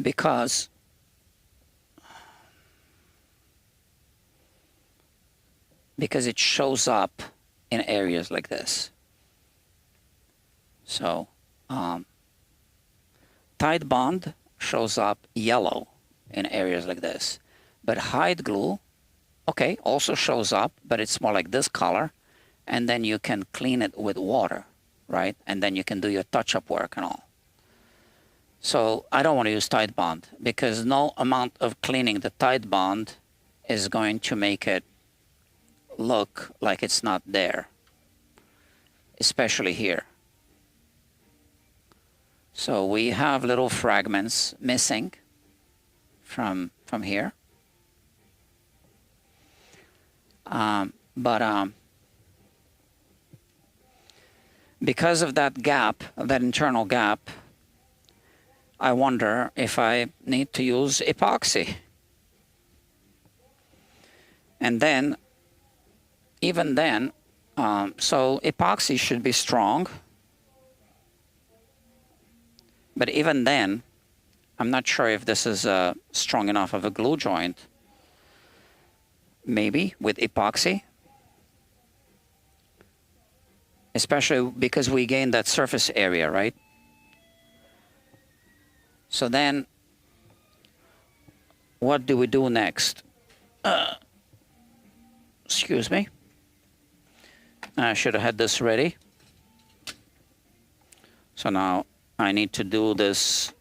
Because it shows up in areas like this. So tight bond shows up yellow in areas like this. But hide glue, okay, also shows up, but it's more like this color. And then you can clean it with water, right? And then you can do your touch-up work and all. So I don't want to use tight bond because no amount of cleaning the tight bond is going to make it look like it's not there, especially here. So we have little fragments missing from here. Because of that gap, that internal gap, I wonder if I need to use epoxy. And then, even then, so epoxy should be strong. But even then, I'm not sure if this is strong enough of a glue joint. Maybe with epoxy. Especially because we gained that surface area, right? So then, what do we do next? Excuse me. I should have had this ready. So now I need to do this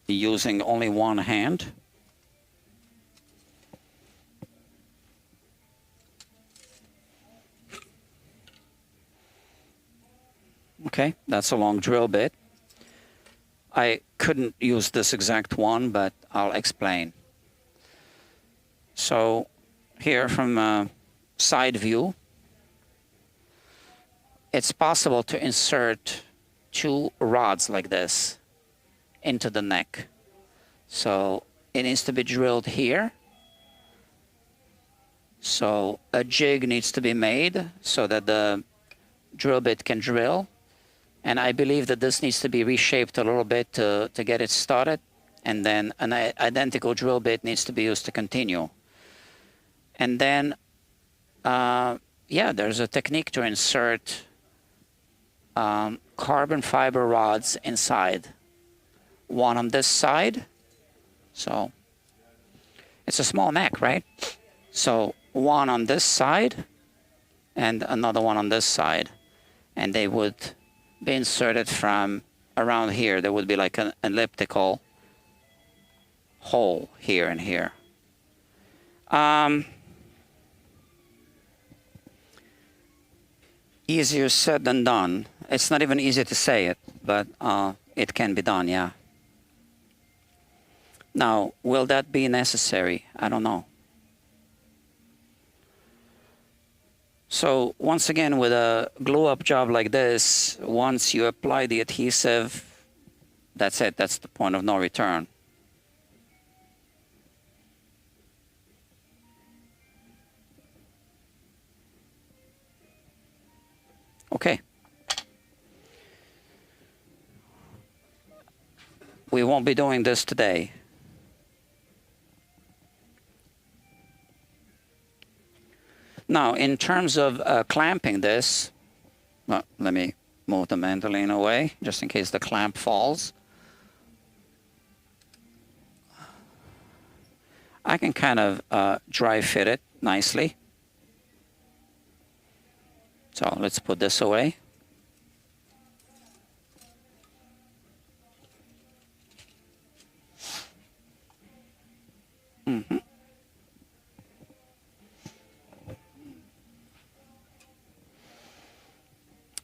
using only one hand. Okay, that's a long drill bit. I couldn't use this exact one, but I'll explain. So here from side view, it's possible to insert two rods like this into the neck. So it needs to be drilled here. So a jig needs to be made so that the drill bit can drill. And I believe that this needs to be reshaped a little bit to get it started. And then an identical drill bit needs to be used to continue. And then Yeah, there's a technique to insert carbon fiber rods inside. One on this side. So it's a small Mac, right? So one on this side and another one on this side. And they would be inserted from around here. There would be like an elliptical hole here and here. Easier said than done. It's not even easy to say it, but it can be done, yeah. Now, will that be necessary? I don't know. So once again, with a glue-up job like this, once you apply the adhesive, that's it. That's the point of no return. Okay. We won't be doing this today. Now, in terms of clamping this, well, let me move the mandolin away, just in case the clamp falls. I can kind of dry fit it nicely. So let's put this away.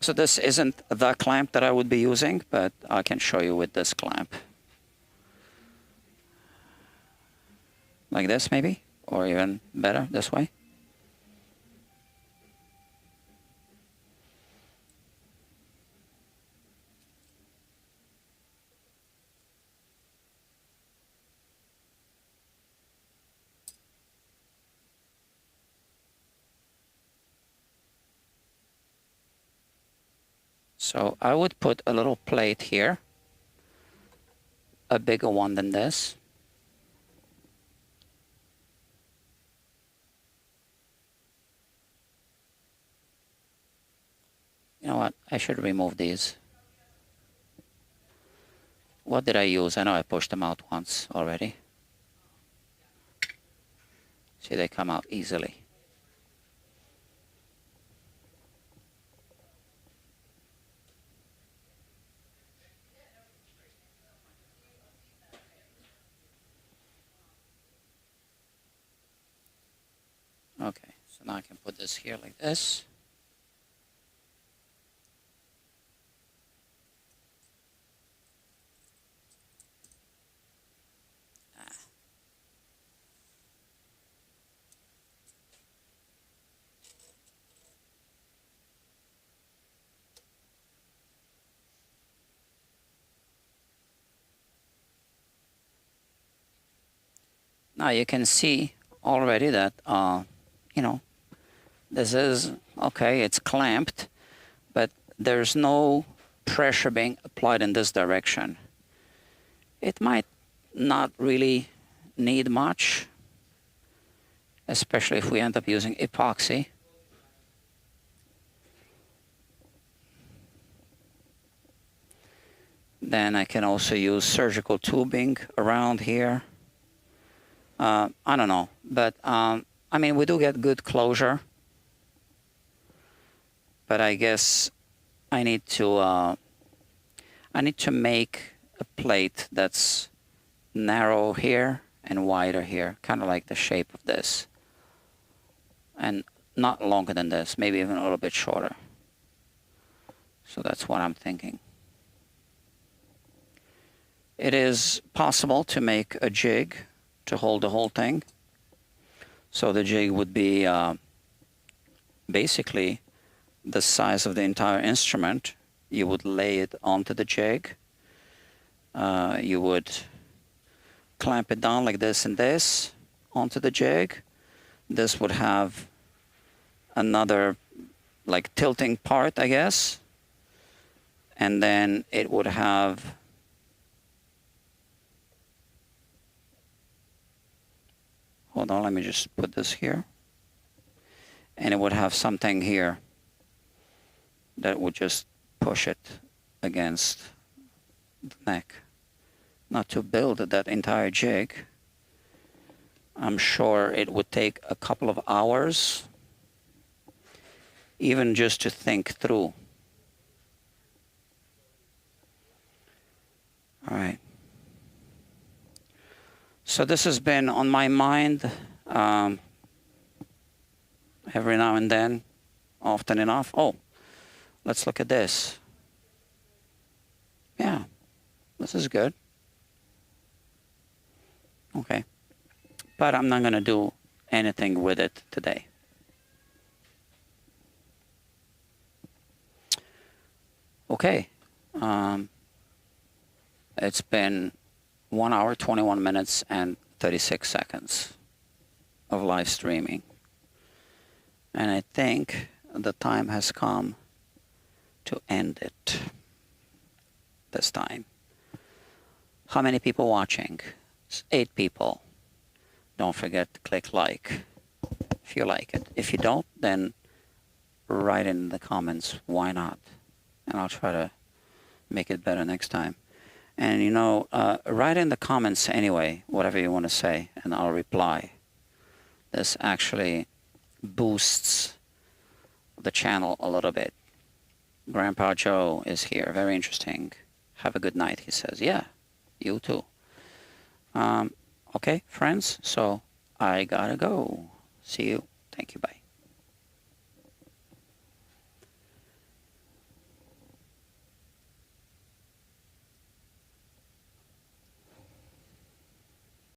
So this isn't the clamp that I would be using, but I can show you with this clamp. Like this maybe, or even better this way. So I would put a little plate here, a bigger one than this. You know what? I should remove these. What did I use? I know I pushed them out once already. See, they come out easily. Okay, so now I can put this here like this. Now you can see already that, you know, this is, okay, it's clamped, but there's no pressure being applied in this direction. It might not really need much, especially if we end up using epoxy. Then I can also use surgical tubing around here. I don't know, but I mean, we do get good closure, but I guess I need to make a plate that's narrow here and wider here, kind of like the shape of this, and not longer than this, maybe even a little bit shorter. So that's what I'm thinking. It is possible to make a jig to hold the whole thing. So the jig would be basically the size of the entire instrument. You would lay it onto the jig. You would clamp it down like this and this onto the jig. This would have another like tilting part, I guess. And then it would have hold on, let me just put this here. and it would have something here that would just push it against the neck. Now to build that entire jig, I'm sure it would take a couple of hours, even just to think through. All right. So this has been on my mind every now and then, often enough. Oh, let's look at this. Yeah, this is good. Okay, but I'm not going to do anything with it today. Okay, it's been 1 hour, 21 minutes, and 36 seconds of live streaming. And I think the time has come to end it this time. How many people watching? It's 8 people. Don't forget to click like if you like it. If you don't, then write in the comments why not, and I'll try to make it better next time. And you know, write in the comments anyway, whatever you want to say, and I'll reply. This actually boosts the channel a little bit. Grandpa Joe is here. Very interesting. Have a good night, he says. Yeah, you too. Okay, friends, so I gotta go. See you. Thank you. Bye.